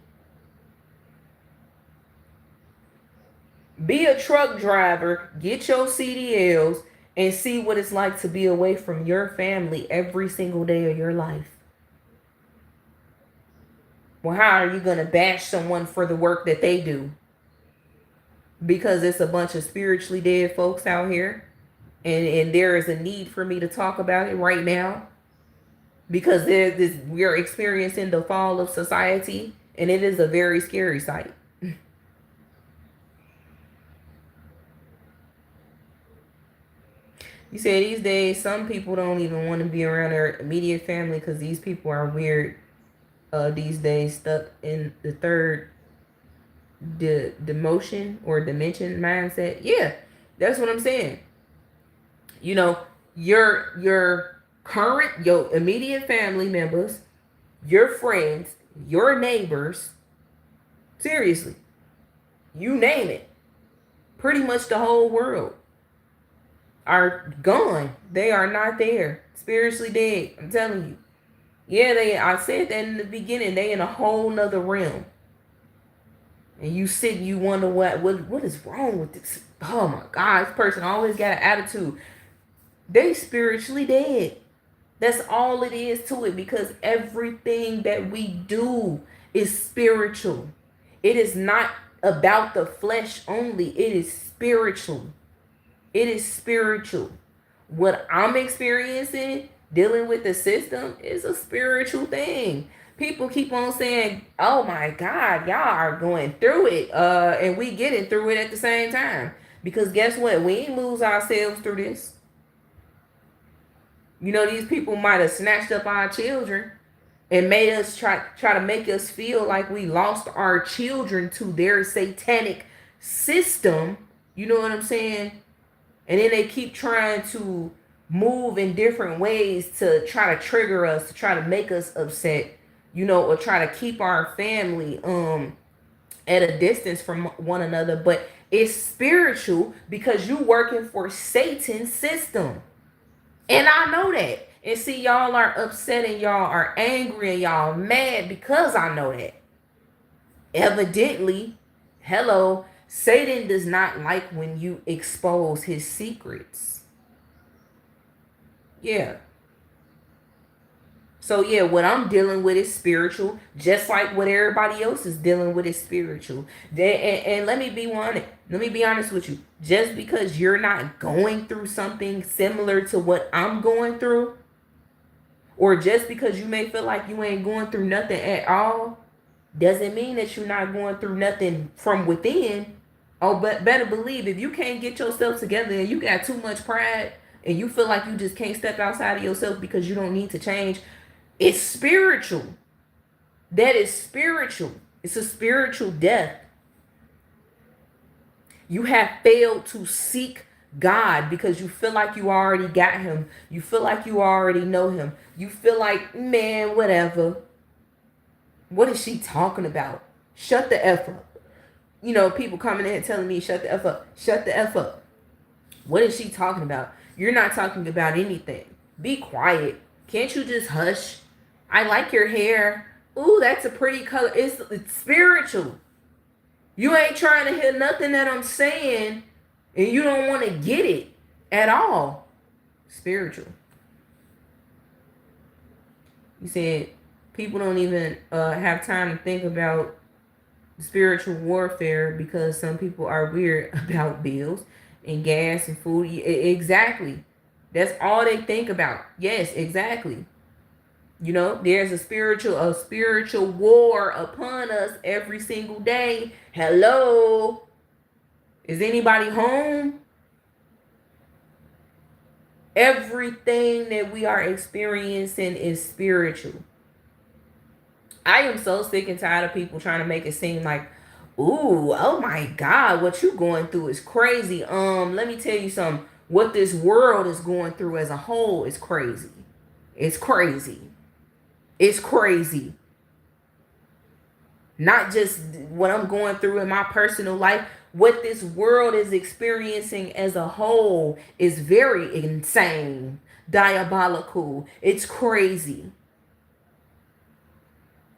Be a truck driver, get your CDLs, and see what it's like to be away from your family every single day of your life. Well, how are you going to bash someone for the work that they do? Because it's a bunch of spiritually dead folks out here. And there is a need for me to talk about it right now. Because we're experiencing the fall of society. And it is a very scary sight. You say these days, some people don't even want to be around their immediate family because these people are weird these days, stuck in the third dimension mindset. Yeah, that's what I'm saying. Your current, your immediate family members, your friends, your neighbors, seriously, you name it, pretty much the whole world are gone. They are not there. Spiritually dead. I'm telling you. Yeah, I said that in the beginning. They in a whole nother realm. And you wonder what is wrong with this? Oh my God, this person always got an attitude. They spiritually dead. That's all it is to it, because everything that we do is spiritual. It is not about the flesh only. It is spiritual. It is spiritual. What I'm experiencing, dealing with the system, is a spiritual thing. People keep on saying, oh my God, y'all are going through it. And we getting through it at the same time. Because guess what? We ain't lose ourselves through this. These people might have snatched up our children and made us try to make us feel like we lost our children to their satanic system. You know what I'm saying? And then they keep trying to move in different ways to try to trigger us, to try to make us upset, or try to keep our family at a distance from one another. But It's spiritual because you working for Satan's system. And I know that. And see, y'all are upset and y'all are angry and y'all mad because I know that. Evidently, hello, Satan does not like when you expose his secrets. Yeah. So yeah, what I'm dealing with is spiritual, just like what everybody else is dealing with is spiritual. And let me be honest. Let me be honest with you. Just because you're not going through something similar to what I'm going through, or just because you may feel like you ain't going through nothing at all, doesn't mean that you're not going through nothing from within. Oh, but better believe if you can't get yourself together and you got too much pride and you feel like you just can't step outside of yourself because you don't need to change, it's spiritual. That is spiritual. It's a spiritual death. You have failed to seek God because you feel like you already got him. You feel like you already know him. You feel like, man, whatever. What is she talking about? Shut the F up. You know, people coming in and telling me, shut the F up. Shut the F up. What is she talking about? You're not talking about anything. Be quiet. Can't you just hush? I like your hair. Ooh, that's a pretty color. It's spiritual. You ain't trying to hear nothing that I'm saying, and you don't want to get it at all. Spiritual. You said people don't even have time to think about spiritual warfare because some people are weird about bills and gas and food. Exactly. That's all they think about. Yes, exactly. You know, there's a spiritual war upon us every single day. Hello. Is anybody home? Everything that we are experiencing is spiritual. I am so sick and tired of people trying to make it seem like, ooh, oh my God, what you going through is crazy. Let me tell you something. What this world is going through as a whole is crazy. It's crazy. It's crazy. Not just what I'm going through in my personal life. What this world is experiencing as a whole is very insane, diabolical. It's crazy.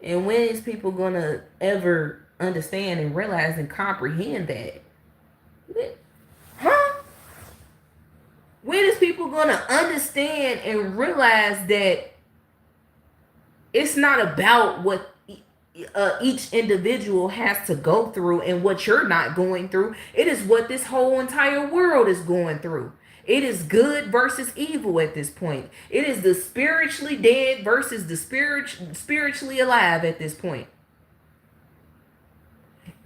And when is people gonna ever understand and realize and comprehend that? Huh? When is people gonna understand and realize that it's not about what each individual has to go through and what you're not going through? It is what this whole entire world is going through. It is good versus evil at this point. It is the spiritually dead versus the spiritually alive at this point.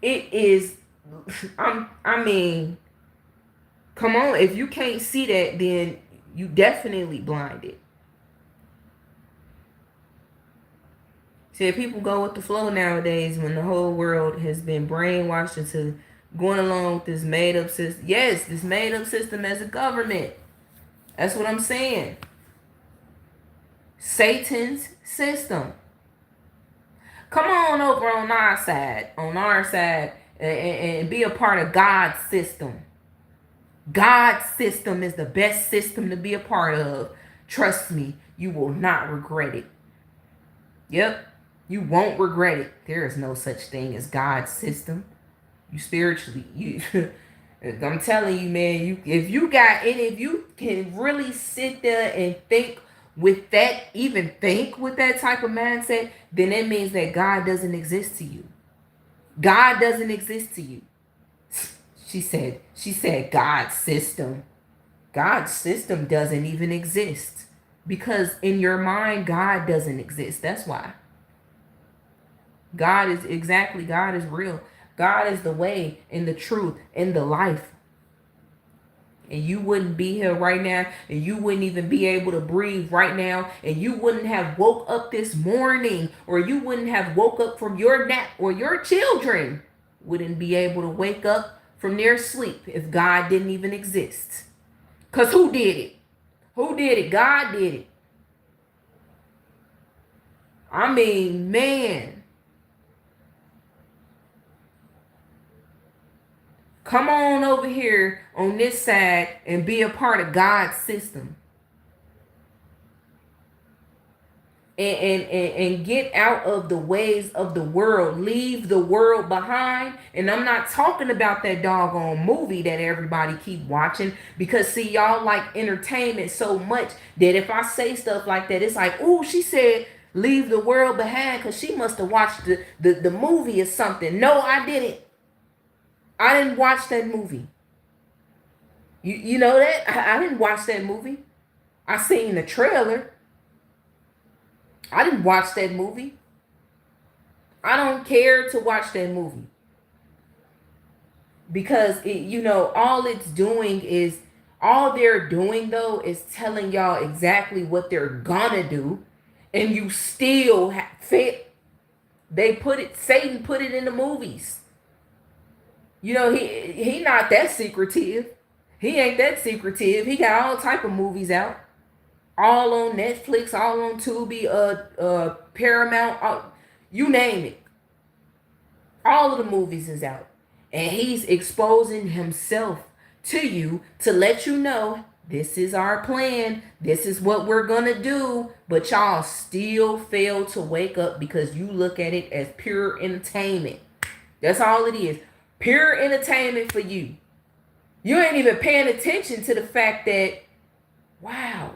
It is, I mean, come on. If you can't see that, then you definitely blinded. See, people go with the flow nowadays when the whole world has been brainwashed into going along with this made up system. Yes, this made up system as a government. That's what I'm saying. Satan's system. Come on over on our side, and be a part of God's system. God's system is the best system to be a part of. Trust me, you will not regret it. Yep, you won't regret it. There is no such thing as God's system. You spiritually, I'm telling you, man, if you can really sit there and think with that, even think with that type of mindset, then that means that God doesn't exist to you. God doesn't exist to you. She said God's system. God's system doesn't even exist. Because in your mind, God doesn't exist. That's why. God is real. God is the way and the truth and the life. And you wouldn't be here right now, and you wouldn't even be able to breathe right now, and you wouldn't have woke up this morning, or you wouldn't have woke up from your nap, or your children wouldn't be able to wake up from their sleep if God didn't even exist. Because who did it? Who did it? God did it. I mean, man. Come on over here on this side and be a part of God's system. And get out of the ways of the world. Leave the world behind. And I'm not talking about that doggone movie that everybody keep watching, because see, y'all like entertainment so much that if I say stuff like that, it's like, oh, she said leave the world behind because she must have watched the movie or something. No, I didn't. I didn't watch that movie. You know that? I didn't watch that movie. I seen the trailer. I didn't watch that movie. I don't care to watch that movie, because all they're doing though is telling y'all exactly what they're gonna do, and you still fit. Satan put it in the movies. He not that secretive. He ain't that secretive. He got all type of movies out, all on Netflix, all on Tubi, Paramount, you name it. All of the movies is out, and he's exposing himself to you to let you know this is our plan. This is what we're gonna do. But y'all still fail to wake up because you look at it as pure entertainment. That's all it is. Pure entertainment for you. You ain't even paying attention to the fact that, wow,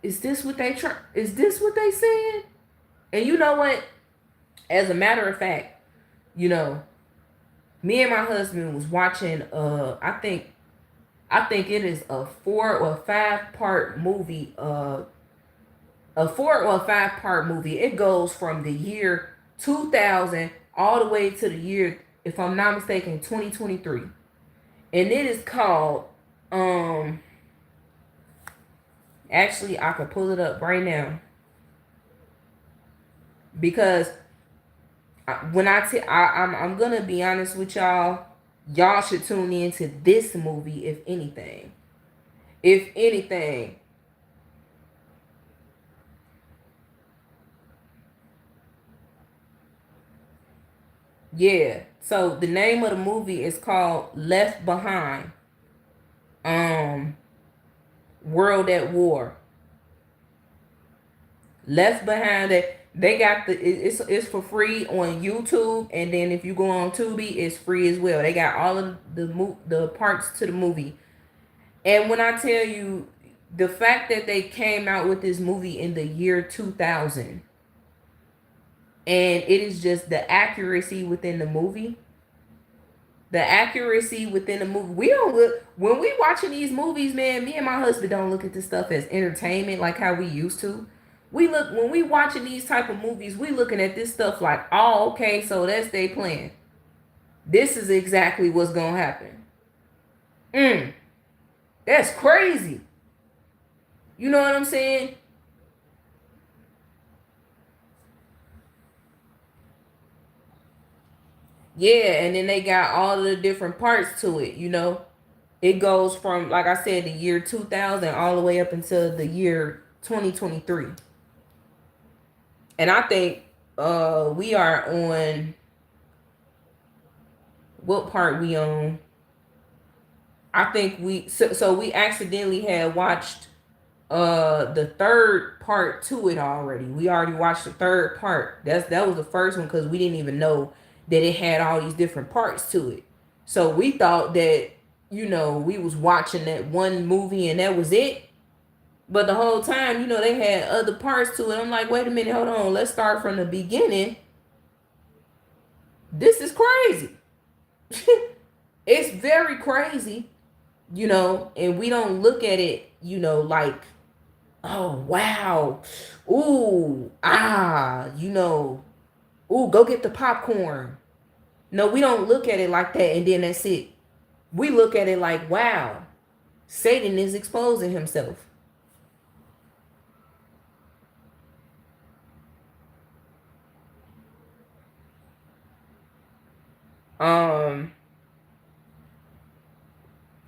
is this what they said? And you know what? As a matter of fact, me and my husband was watching I think it is a 4 or 5 part movie, a 4 or 5 part movie. It goes from the year 2000 all the way to the year, if I'm not mistaken, 2023. And it is called actually I could pull it up right now, because when I'm gonna be honest with y'all, y'all should tune into this movie if anything. If anything. Yeah. So the name of the movie is called Left Behind. World at War. Left Behind. They got it's for free on YouTube, and then if you go on Tubi, it's free as well. They got all of the parts to the movie. And when I tell you, the fact that they came out with this movie in the year 2000, and it is just the accuracy within the movie. The accuracy within the movie. We don't look, when we watching these movies, man, me and my husband don't look at this stuff as entertainment like how we used to. When we watching these type of movies, we looking at this stuff like, oh, okay, so that's their plan. This is exactly what's gonna happen. That's crazy. You know what I'm saying? Yeah, and then they got all the different parts to it, It goes from, like I said, the year 2000 all the way up until the year 2023. And I think we are on, what part we on? I think we accidentally had watched the third part to it already. We already watched the third part. That was the first one, because we didn't even know that it had all these different parts to it. So we thought that, we was watching that one movie and that was it. But the whole time, they had other parts to it. I'm like, wait a minute, hold on. Let's start from the beginning. This is crazy. It's very crazy, and we don't look at it, like, oh, wow. Ooh, ooh, go get the popcorn. No, we don't look at it like that and then that's it. We look at it like, wow, Satan is exposing himself.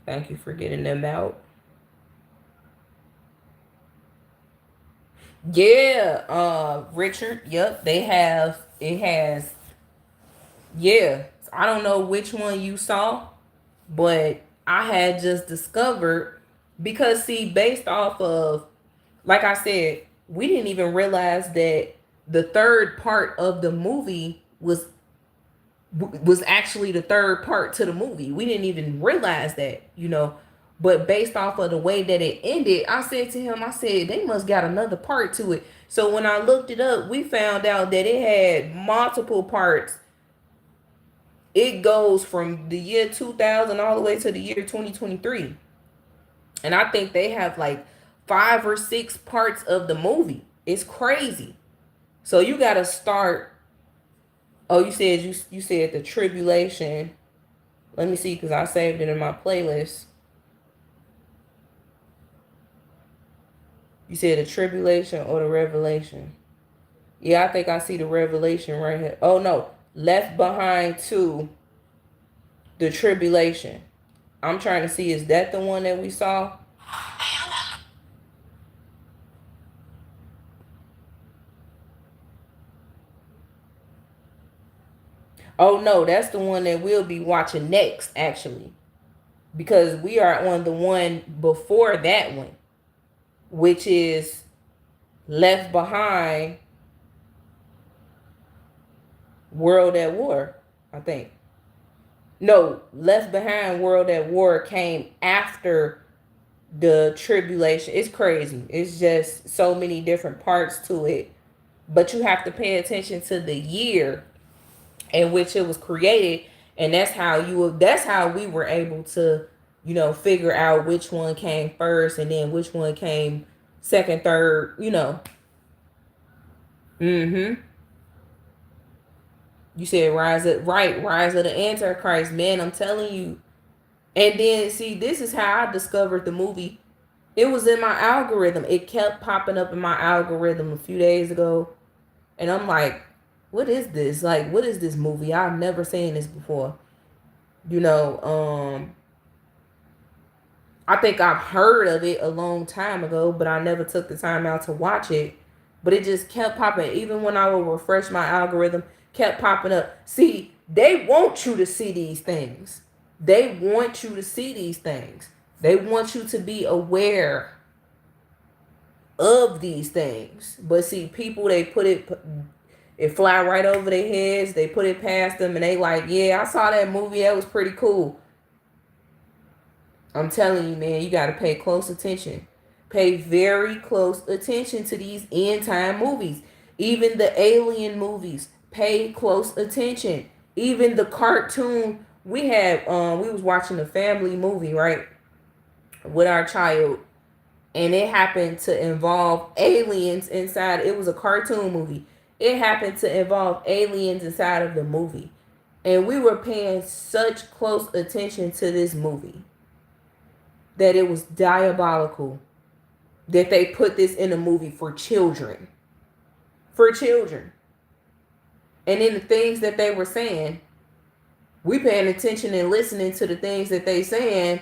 Thank you for getting them out. Yeah, Richard. Yep, it has Yeah, I don't know which one you saw, but I had just discovered because see, based off of, like I said, we didn't even realize that the third part of the movie was actually the third part to the movie. We didn't even realize that, you know. But based off of the way that it ended, I said to him, I said, they must got another part to it. So when I looked it up, we found out that it had multiple parts. It goes from the year 2000 all the way to the year 2023. And I think they have like 5 or 6 parts of the movie. It's crazy. So you got to start. Oh, you said the tribulation. Let me see, because I saved it in my playlist. You said the tribulation or the revelation? Yeah, I think I see the revelation right here. Oh no, Left Behind 2, the tribulation. I'm trying to see, is that the one that we saw? Oh no, that's the one that we'll be watching next, actually. Because we are on the one before that one, which is Left Behind World at War, I think. No, Left Behind World at War came after the tribulation. It's crazy. It's just so many different parts to it. But you have to pay attention to the year in which it was created, and that's how we were able to, figure out which one came first and then which one came second, third. Mm-hmm. You said rise of the Antichrist, man. I'm telling you. And then see, this is how I discovered the movie. It was in my algorithm. It kept popping up in my algorithm a few days ago. And I'm like, what is this? Like, what is this movie? I've never seen this before. You know, I think I've heard of it a long time ago, but I never took the time out to watch it. But it just kept popping. Even when I would refresh my algorithm, kept popping up. See, they want you to see these things. They want you to see these things. They want you to be aware of these things. But see, people, they it fly right over their heads. They put it past them and they like, yeah, I saw that movie. That was pretty cool. I'm telling you, man, you got to pay close attention. Pay very close attention to these end time movies. Even the alien movies, pay close attention. Even the cartoon, we was watching a family movie, right? With our child, and it happened to involve aliens inside. It was a cartoon movie. It happened to involve aliens inside of the movie. And we were paying such close attention to this movie that it was diabolical that they put this in a movie for children. For children. And in the things that they were saying, we paying attention and listening to the things that they saying,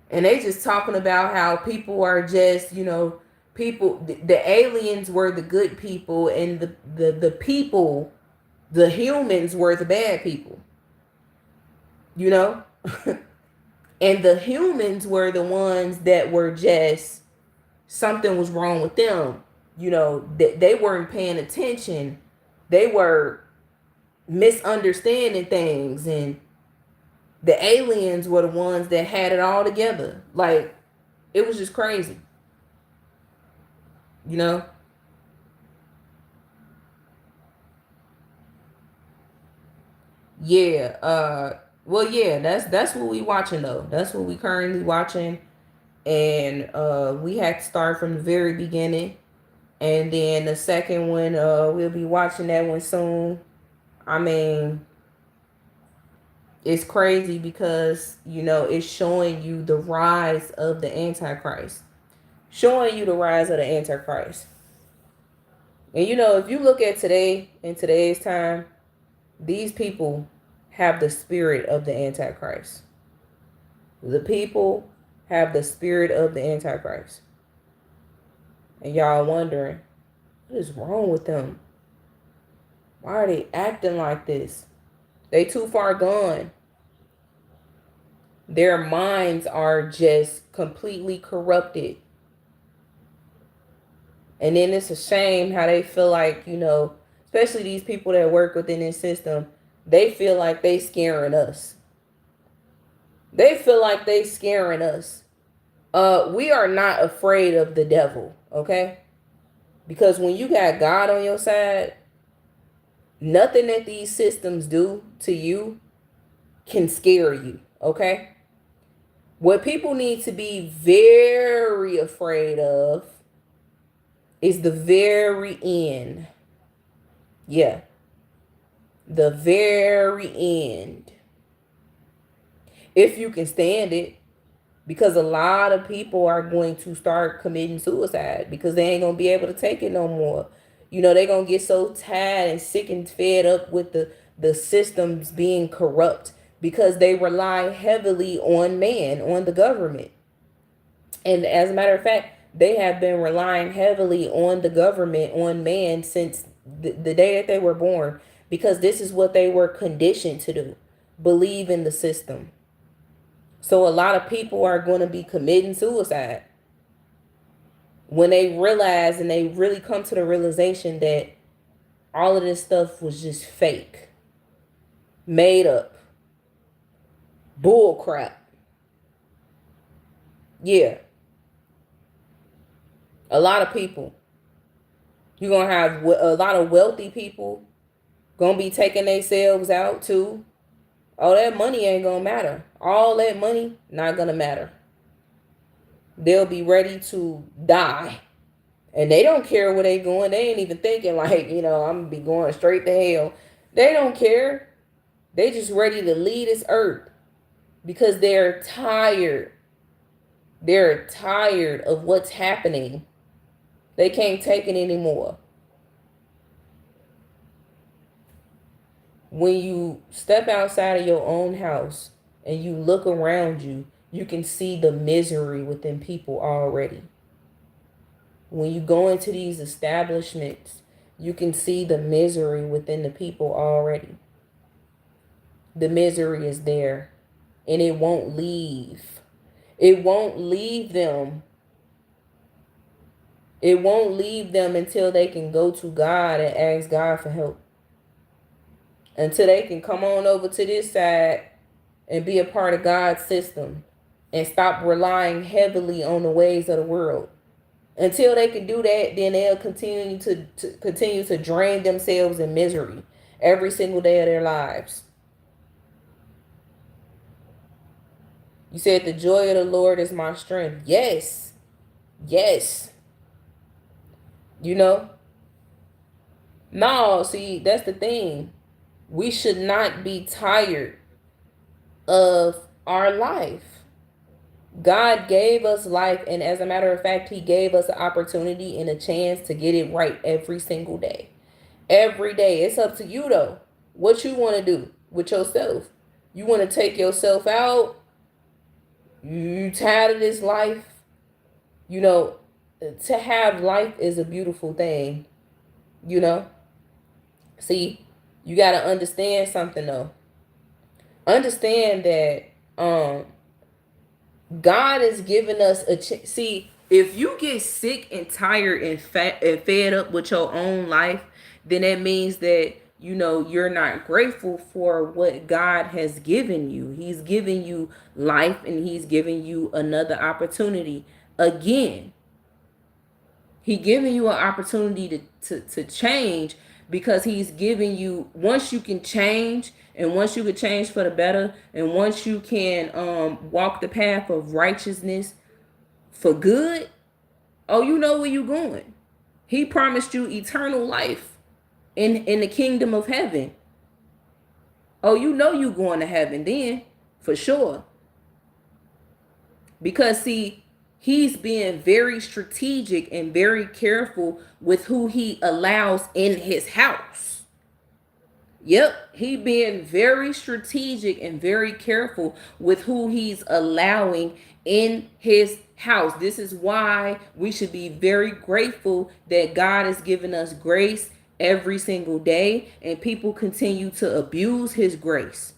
and they just talking about how people are just, people, the aliens were the good people, and the people, the humans were the bad people. You know? And the humans were the ones that were just, something was wrong with them. They weren't paying attention. They were misunderstanding things, and the aliens were the ones that had it all together. Like, it was just crazy. You know? Yeah. Well, yeah, that's what we watching though. That's what we currently watching. And we had to start from the very beginning. And then the second one, we'll be watching that one soon. I mean, it's crazy because, it's showing you the rise of the Antichrist. Showing you the rise of the Antichrist. And if you look at today, in today's time, these people have the spirit of the Antichrist. The people have the spirit of the Antichrist. And y'all wondering, what is wrong with them? Why are they acting like this? They too far gone. Their minds are just completely corrupted. And then it's a shame how they feel like, especially these people that work within this system, they feel like they scaring us. They feel like they scaring us. We are not afraid of the devil, okay? Because when you got God on your side, nothing that these systems do to you can scare you, okay? What people need to be very afraid of is the very end. Yeah, the very end. If you can stand it, because a lot of people are going to start committing suicide because they ain't going to be able to take it no more. They're going to get so tired and sick and fed up with the systems being corrupt because they rely heavily on man, on the government. And as a matter of fact, they have been relying heavily on the government, on man, since the day that they were born, because this is what they were conditioned to do: believe in the system. So a lot of people are going to be committing suicide when they realize and they really come to the realization that all of this stuff was just fake, made up, bull crap. Yeah. A lot of people. You're going to have a lot of wealthy people going to be taking themselves out too. Oh, that money ain't going to matter. All that money, not going to matter. They'll be ready to die. And they don't care where they going. They ain't even thinking like, I'm going to be going straight to hell. They don't care. They just ready to leave this earth because they're tired. They're tired of what's happening. They can't take it anymore. When you step outside of your own house and you look around you, you can see the misery within people already. When you go into these establishments, you can see the misery within the people already. The misery is there, and it won't leave. It won't leave them. It won't leave them until they can go to God and ask God for help. Until they can come on over to this side and be a part of God's system and stop relying heavily on the ways of the world. Until they can do that, then they'll continue to drain themselves in misery every single day of their lives. You said the joy of the Lord is my strength. Yes. Yes. No, see, that's the thing. We should not be tired of our life. God gave us life, and as a matter of fact, he gave us an opportunity and a chance to get it right every single day. Every day. It's up to you, though. What you want to do with yourself. You want to take yourself out. You tired of this life. To have life is a beautiful thing. See, you got to understand something, though. Understand that God is giving us a chance. See, if you get sick and tired and fed up with your own life, then that means that you're not grateful for what God has given you. He's giving you life, and he's giving you another opportunity again. He giving you an opportunity to change, because he's giving you, once you can change, and once you can change for the better, and once you can walk the path of righteousness for good, oh, you know where you're going. He promised you eternal life in the kingdom of heaven. Oh, you know you're going to heaven then, for sure. Because see, he's being very strategic and very careful with who he allows in his house. Yep, he being very strategic and very careful with who he's allowing in his house. This is why we should be very grateful that God has given us grace every single day, and people continue to abuse his grace.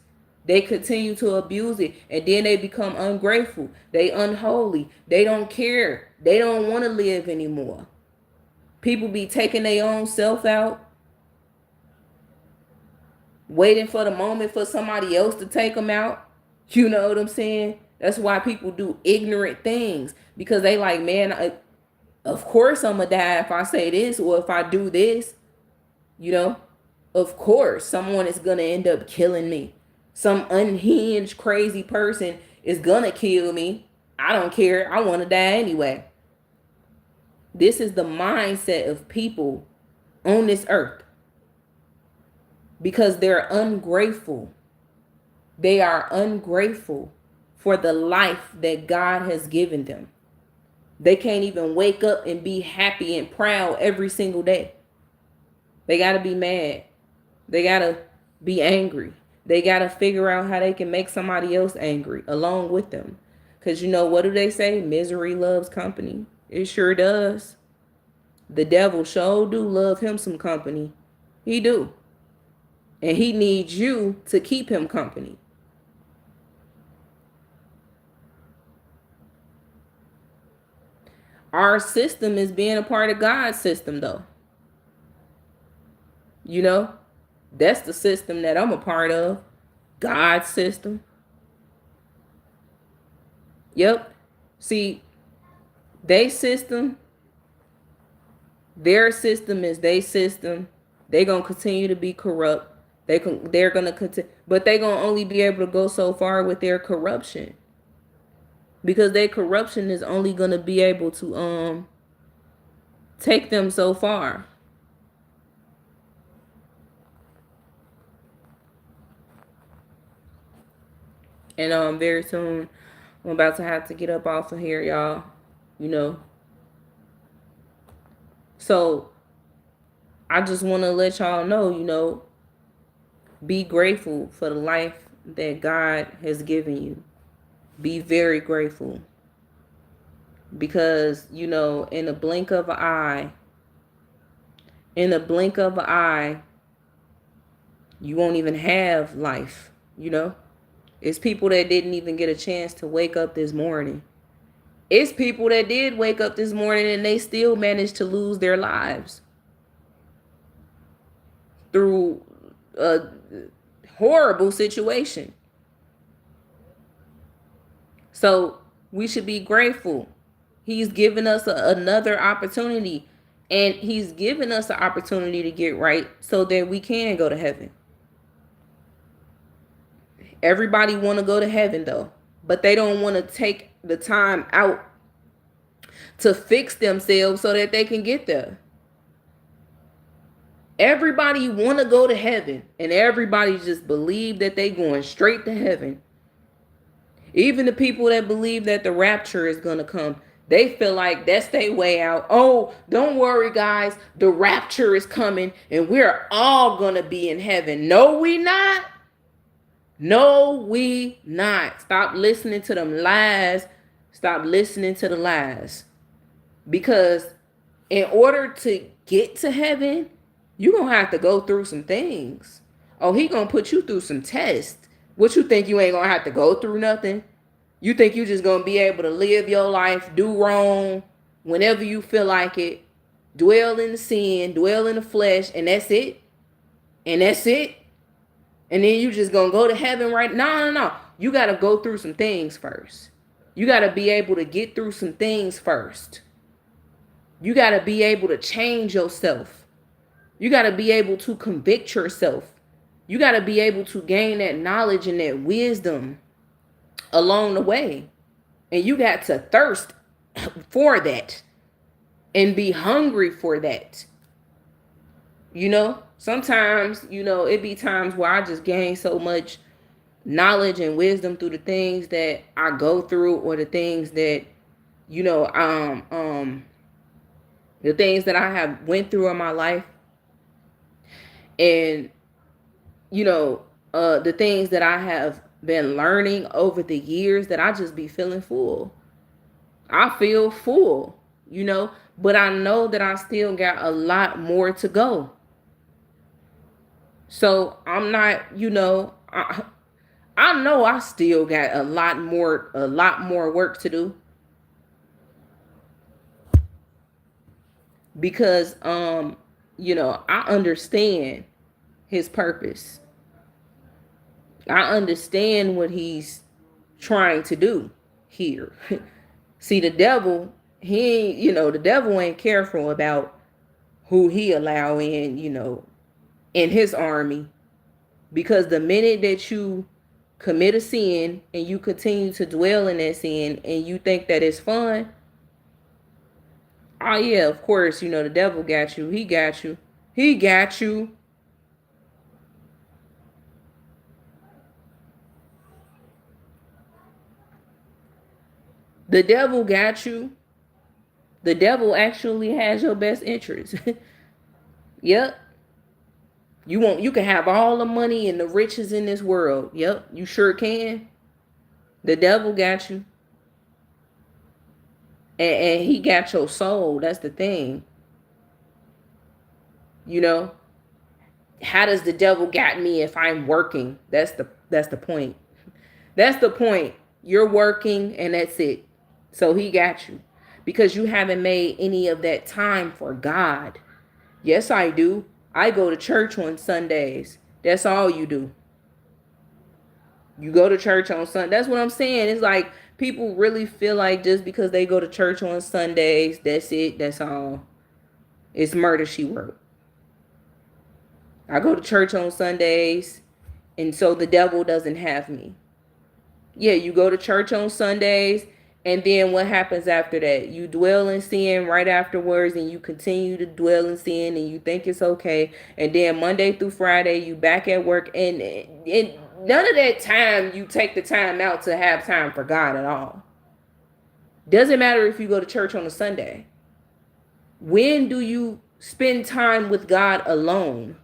They continue to abuse it, and then they become ungrateful. They unholy. They don't care. They don't want to live anymore. People be taking their own self out, waiting for the moment for somebody else to take them out. You know what I'm saying? That's why people do ignorant things, because they like, man, of course I'm gonna die if I say this or if I do this. You know, of course someone is gonna end up killing me. Some unhinged, crazy person is gonna kill me. I don't care. I want to die anyway. This is the mindset of people on this earth, because they're ungrateful. They are ungrateful for the life that God has given them. They can't even wake up and be happy and proud every single day. They got to be mad. They got to be angry. They got to figure out how they can make somebody else angry along with them. Because you know, what do they say? Misery loves company. It sure does. The devil sure do love him some company. He do. And he needs you to keep him company. Our system is being a part of God's system, though. You know, that's the system that I'm a part of. God's system. Yep. See, their system is their system. They're going to continue to be corrupt. They're going to continue, but they're going to only be able to go so far with their corruption. Because their corruption is only going to be able to take them so far. And very soon I'm about to have to get up off of here, y'all. You know. So I just want to let y'all know, you know, be grateful for the life that God has given you. Be very grateful. Because, you know, in the blink of an eye, you won't even have life, you know? It's people that didn't even get a chance to wake up this morning. It's people that did wake up this morning and they still managed to lose their lives through a horrible situation. So we should be grateful. He's given us another opportunity, and he's given us an opportunity to get right so that we can go to heaven. Everybody want to go to heaven though, but they don't want to take the time out to fix themselves so that they can get there. Everybody want to go to heaven, and everybody just believe that they going straight to heaven. Even the people that believe that the rapture is going to come, they feel like that's their way out. Oh, don't worry, guys. The rapture is coming and we're all going to be in heaven. No, we not. No, we not. Stop listening to them lies. Stop listening to the lies. Because in order to get to heaven, you're going to have to go through some things. Oh, he going to put you through some tests. What you think, you ain't going to have to go through nothing? You think you just going to be able to live your life, do wrong whenever you feel like it, dwell in the sin, dwell in the flesh, and that's it? And that's it? And then you just going to go to heaven right? No. You got to go through some things first. You got to be able to get through some things first. You got to be able to change yourself. You got to be able to convict yourself. You got to be able to gain that knowledge and that wisdom along the way. And you got to thirst for that and be hungry for that. You know, sometimes, you know, it be times where I just gain so much knowledge and wisdom through the things that I go through, or the things that, you know, the things that I have went through in my life. And, you know, the things that I have been learning over the years, that I just be feeling full. I feel full, you know, but I know that I still got a lot more to go. So I'm not, I know I still got a lot more work to do because I understand his purpose. I understand what he's trying to do here. See, the devil, the devil ain't careful about who he allow in his army, because the minute that you commit a sin and you continue to dwell in that sin and you think that it's fun, oh yeah, of course, the devil got you. He got you. He got you. The devil got you. The devil actually has your best interest. Yep. You can have all the money and the riches in this world. Yep, you sure can. The devil got you. And he got your soul. That's the thing. You know, how does the devil got me if I'm working? That's the point. That's the point. You're working and that's it. So he got you because you haven't made any of that time for God. Yes, I do. I go to church on Sundays. That's all you do. You go to church on Sunday. That's what I'm saying. It's like people really feel like just because they go to church on Sundays, that's it. That's all. It's murder she wrote. I go to church on Sundays, and so the devil doesn't have me. Yeah, you go to church on Sundays, and then what happens after that? You dwell in sin right afterwards, and you continue to dwell in sin, and you think it's okay. And then Monday through Friday, you back at work, and none of that time you take the time out to have time for God at all. Doesn't matter if you go to church on a Sunday. When do you spend time with God alone?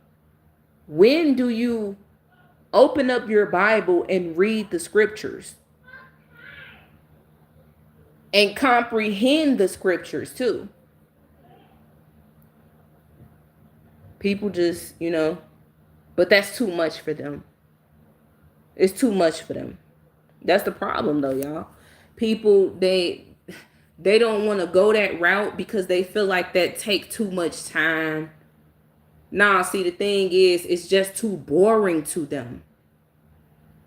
When do you open up your Bible and read the scriptures? And comprehend the scriptures too. People just, but that's too much for them. It's too much for them. That's the problem though, y'all. People, they don't want to go that route because they feel like that take too much time. Nah, see, the thing is, it's just too boring to them.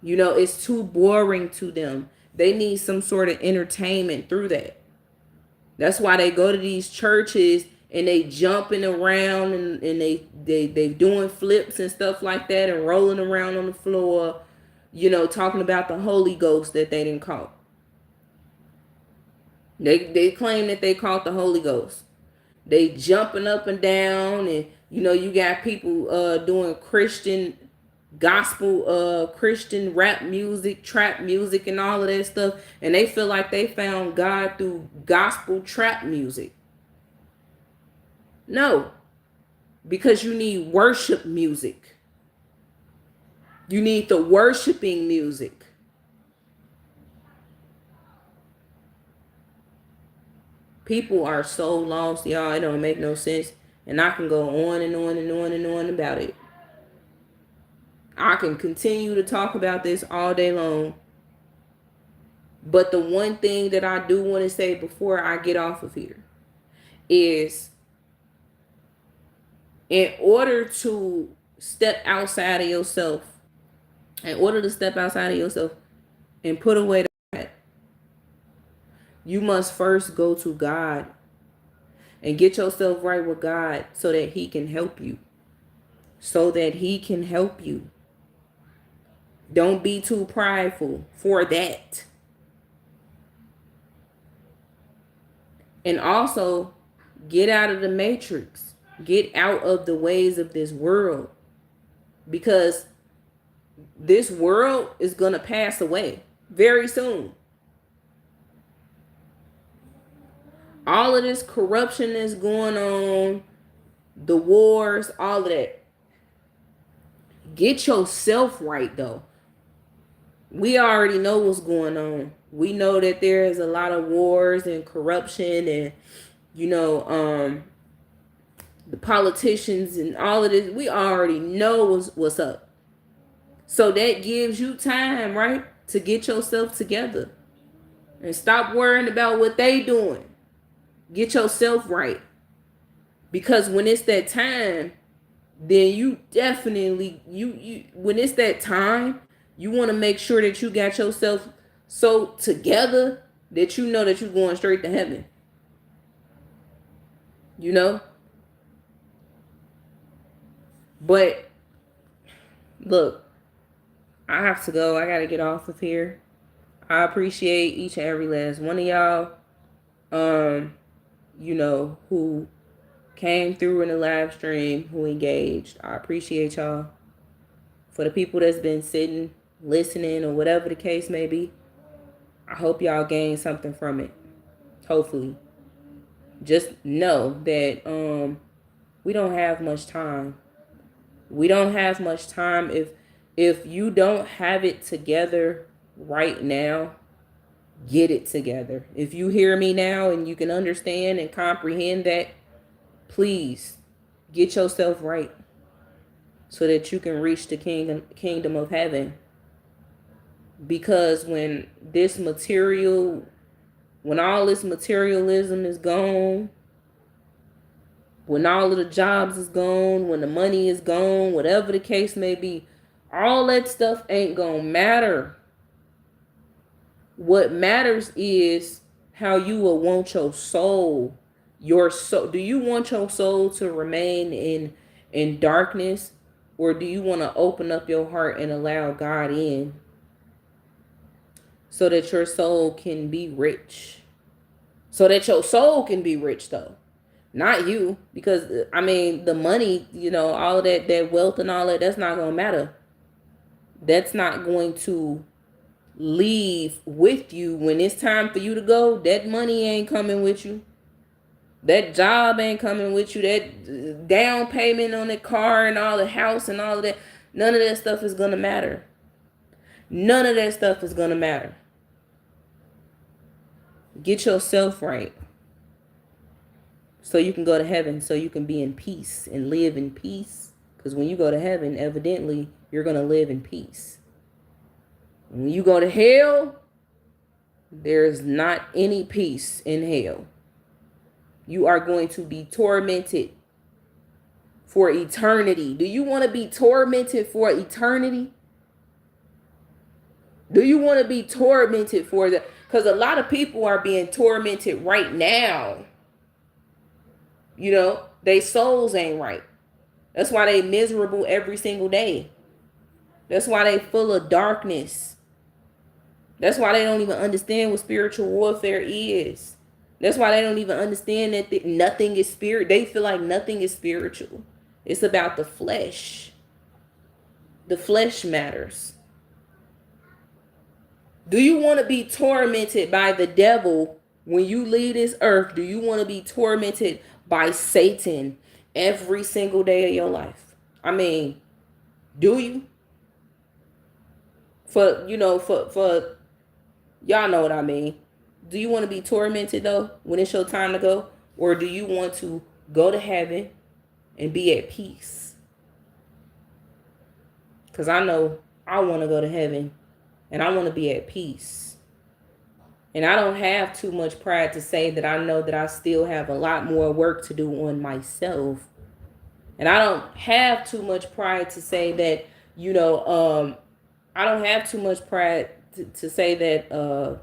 It's too boring to them. They need some sort of entertainment through that. That's why they go to these churches and they jumping around and they doing flips and stuff like that and rolling around on the floor, talking about the Holy Ghost that they didn't caught. They claim that they caught the Holy Ghost. They jumping up and down, and you got people doing Christian gospel, Christian rap music, trap music, and all of that stuff, and they feel like they found God through gospel trap music. No, because you need worship music. You need the worshiping music. People are so lost, y'all. It don't make no sense. And I can go on and on and on and on about it. I can continue to talk about this all day long. But the one thing that I do want to say before I get off of here is, in order to step outside of yourself, and put away that, you must first go to God and get yourself right with God so that he can help you. Don't be too prideful for that. And also, get out of the matrix. Get out of the ways of this world. Because this world is going to pass away very soon. All of this corruption that's going on, the wars, all of that. Get yourself right, though. We already know what's going on. We know that there is a lot of wars and corruption and, the politicians and all of this, we already know what's up. So that gives you time, right, to get yourself together and stop worrying about what they doing. Get yourself right. Because when it's that time, then you definitely you when it's that time, you want to make sure that you got yourself so together that you know that you're going straight to heaven. You know? But look, I have to go. I got to get off of here. I appreciate each and every last one of y'all. Who came through in the live stream, who engaged. I appreciate y'all. For the people that's been sitting, listening, or whatever the case may be, I hope y'all gain something from it. Hopefully. Just know that we don't have much time. We don't have much time. If you don't have it together right now, get it together. If you hear me now and you can understand and comprehend that, please get yourself right so that you can reach the kingdom of heaven. Because when all this materialism is gone, when all of the jobs is gone, when the money is gone, whatever the case may be, all that stuff ain't gonna matter. What matters is how you will want your soul. Your soul. Do you want your soul to remain in darkness, or do you want to open up your heart and allow God in so that your soul can be rich? So that your soul can be rich, though. Not you, because I mean the money, all of that wealth and all that's not gonna matter. That's not going to leave with you when it's time for you to go. That money ain't coming with you. That job ain't coming with you. That down payment on the car and all the house and all of that, none of that stuff is gonna matter. None of that stuff is gonna matter. Get yourself right so you can go to heaven, so you can be in peace and live in peace. Because when you go to heaven, evidently, you're going to live in peace. When you go to hell, there's not any peace in hell. You are going to be tormented for eternity. Do you want to be tormented for eternity? Do you want to be tormented for that? Because a lot of people are being tormented right now. Their souls ain't right. That's why they miserable every single day. That's why they full of darkness. That's why they don't even understand what spiritual warfare is. That's why they don't even understand that nothing is spirit. They feel like nothing is spiritual. It's about the flesh. The flesh matters. Do you want to be tormented by the devil when you leave this earth? Do you want to be tormented by Satan every single day of your life? I mean, do you? For y'all know what I mean. Do you want to be tormented though when it's your time to go? Or do you want to go to heaven and be at peace? Because I know I want to go to heaven and I want to be at peace. And I don't have too much pride to say that I know that I still have a lot more work to do on myself. And I don't have too much pride to say that, I don't have too much pride to say that, I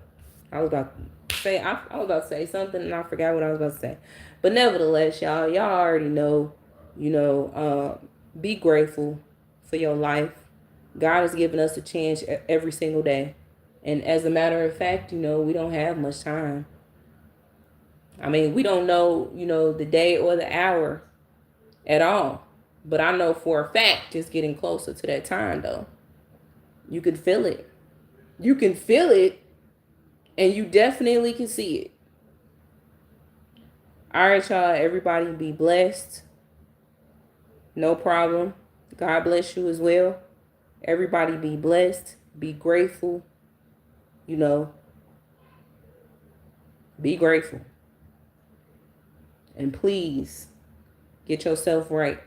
was about to say something and I forgot what I was about to say. But nevertheless, y'all already know, be grateful for your life. God has given us a chance every single day. And as a matter of fact, we don't have much time. I mean, we don't know, the day or the hour at all. But I know for a fact it's getting closer to that time, though. You can feel it. You can feel it, and you definitely can see it. All right, y'all. Everybody be blessed. No problem. God bless you as well. Everybody be blessed. Be grateful. Be grateful. And please Get yourself right.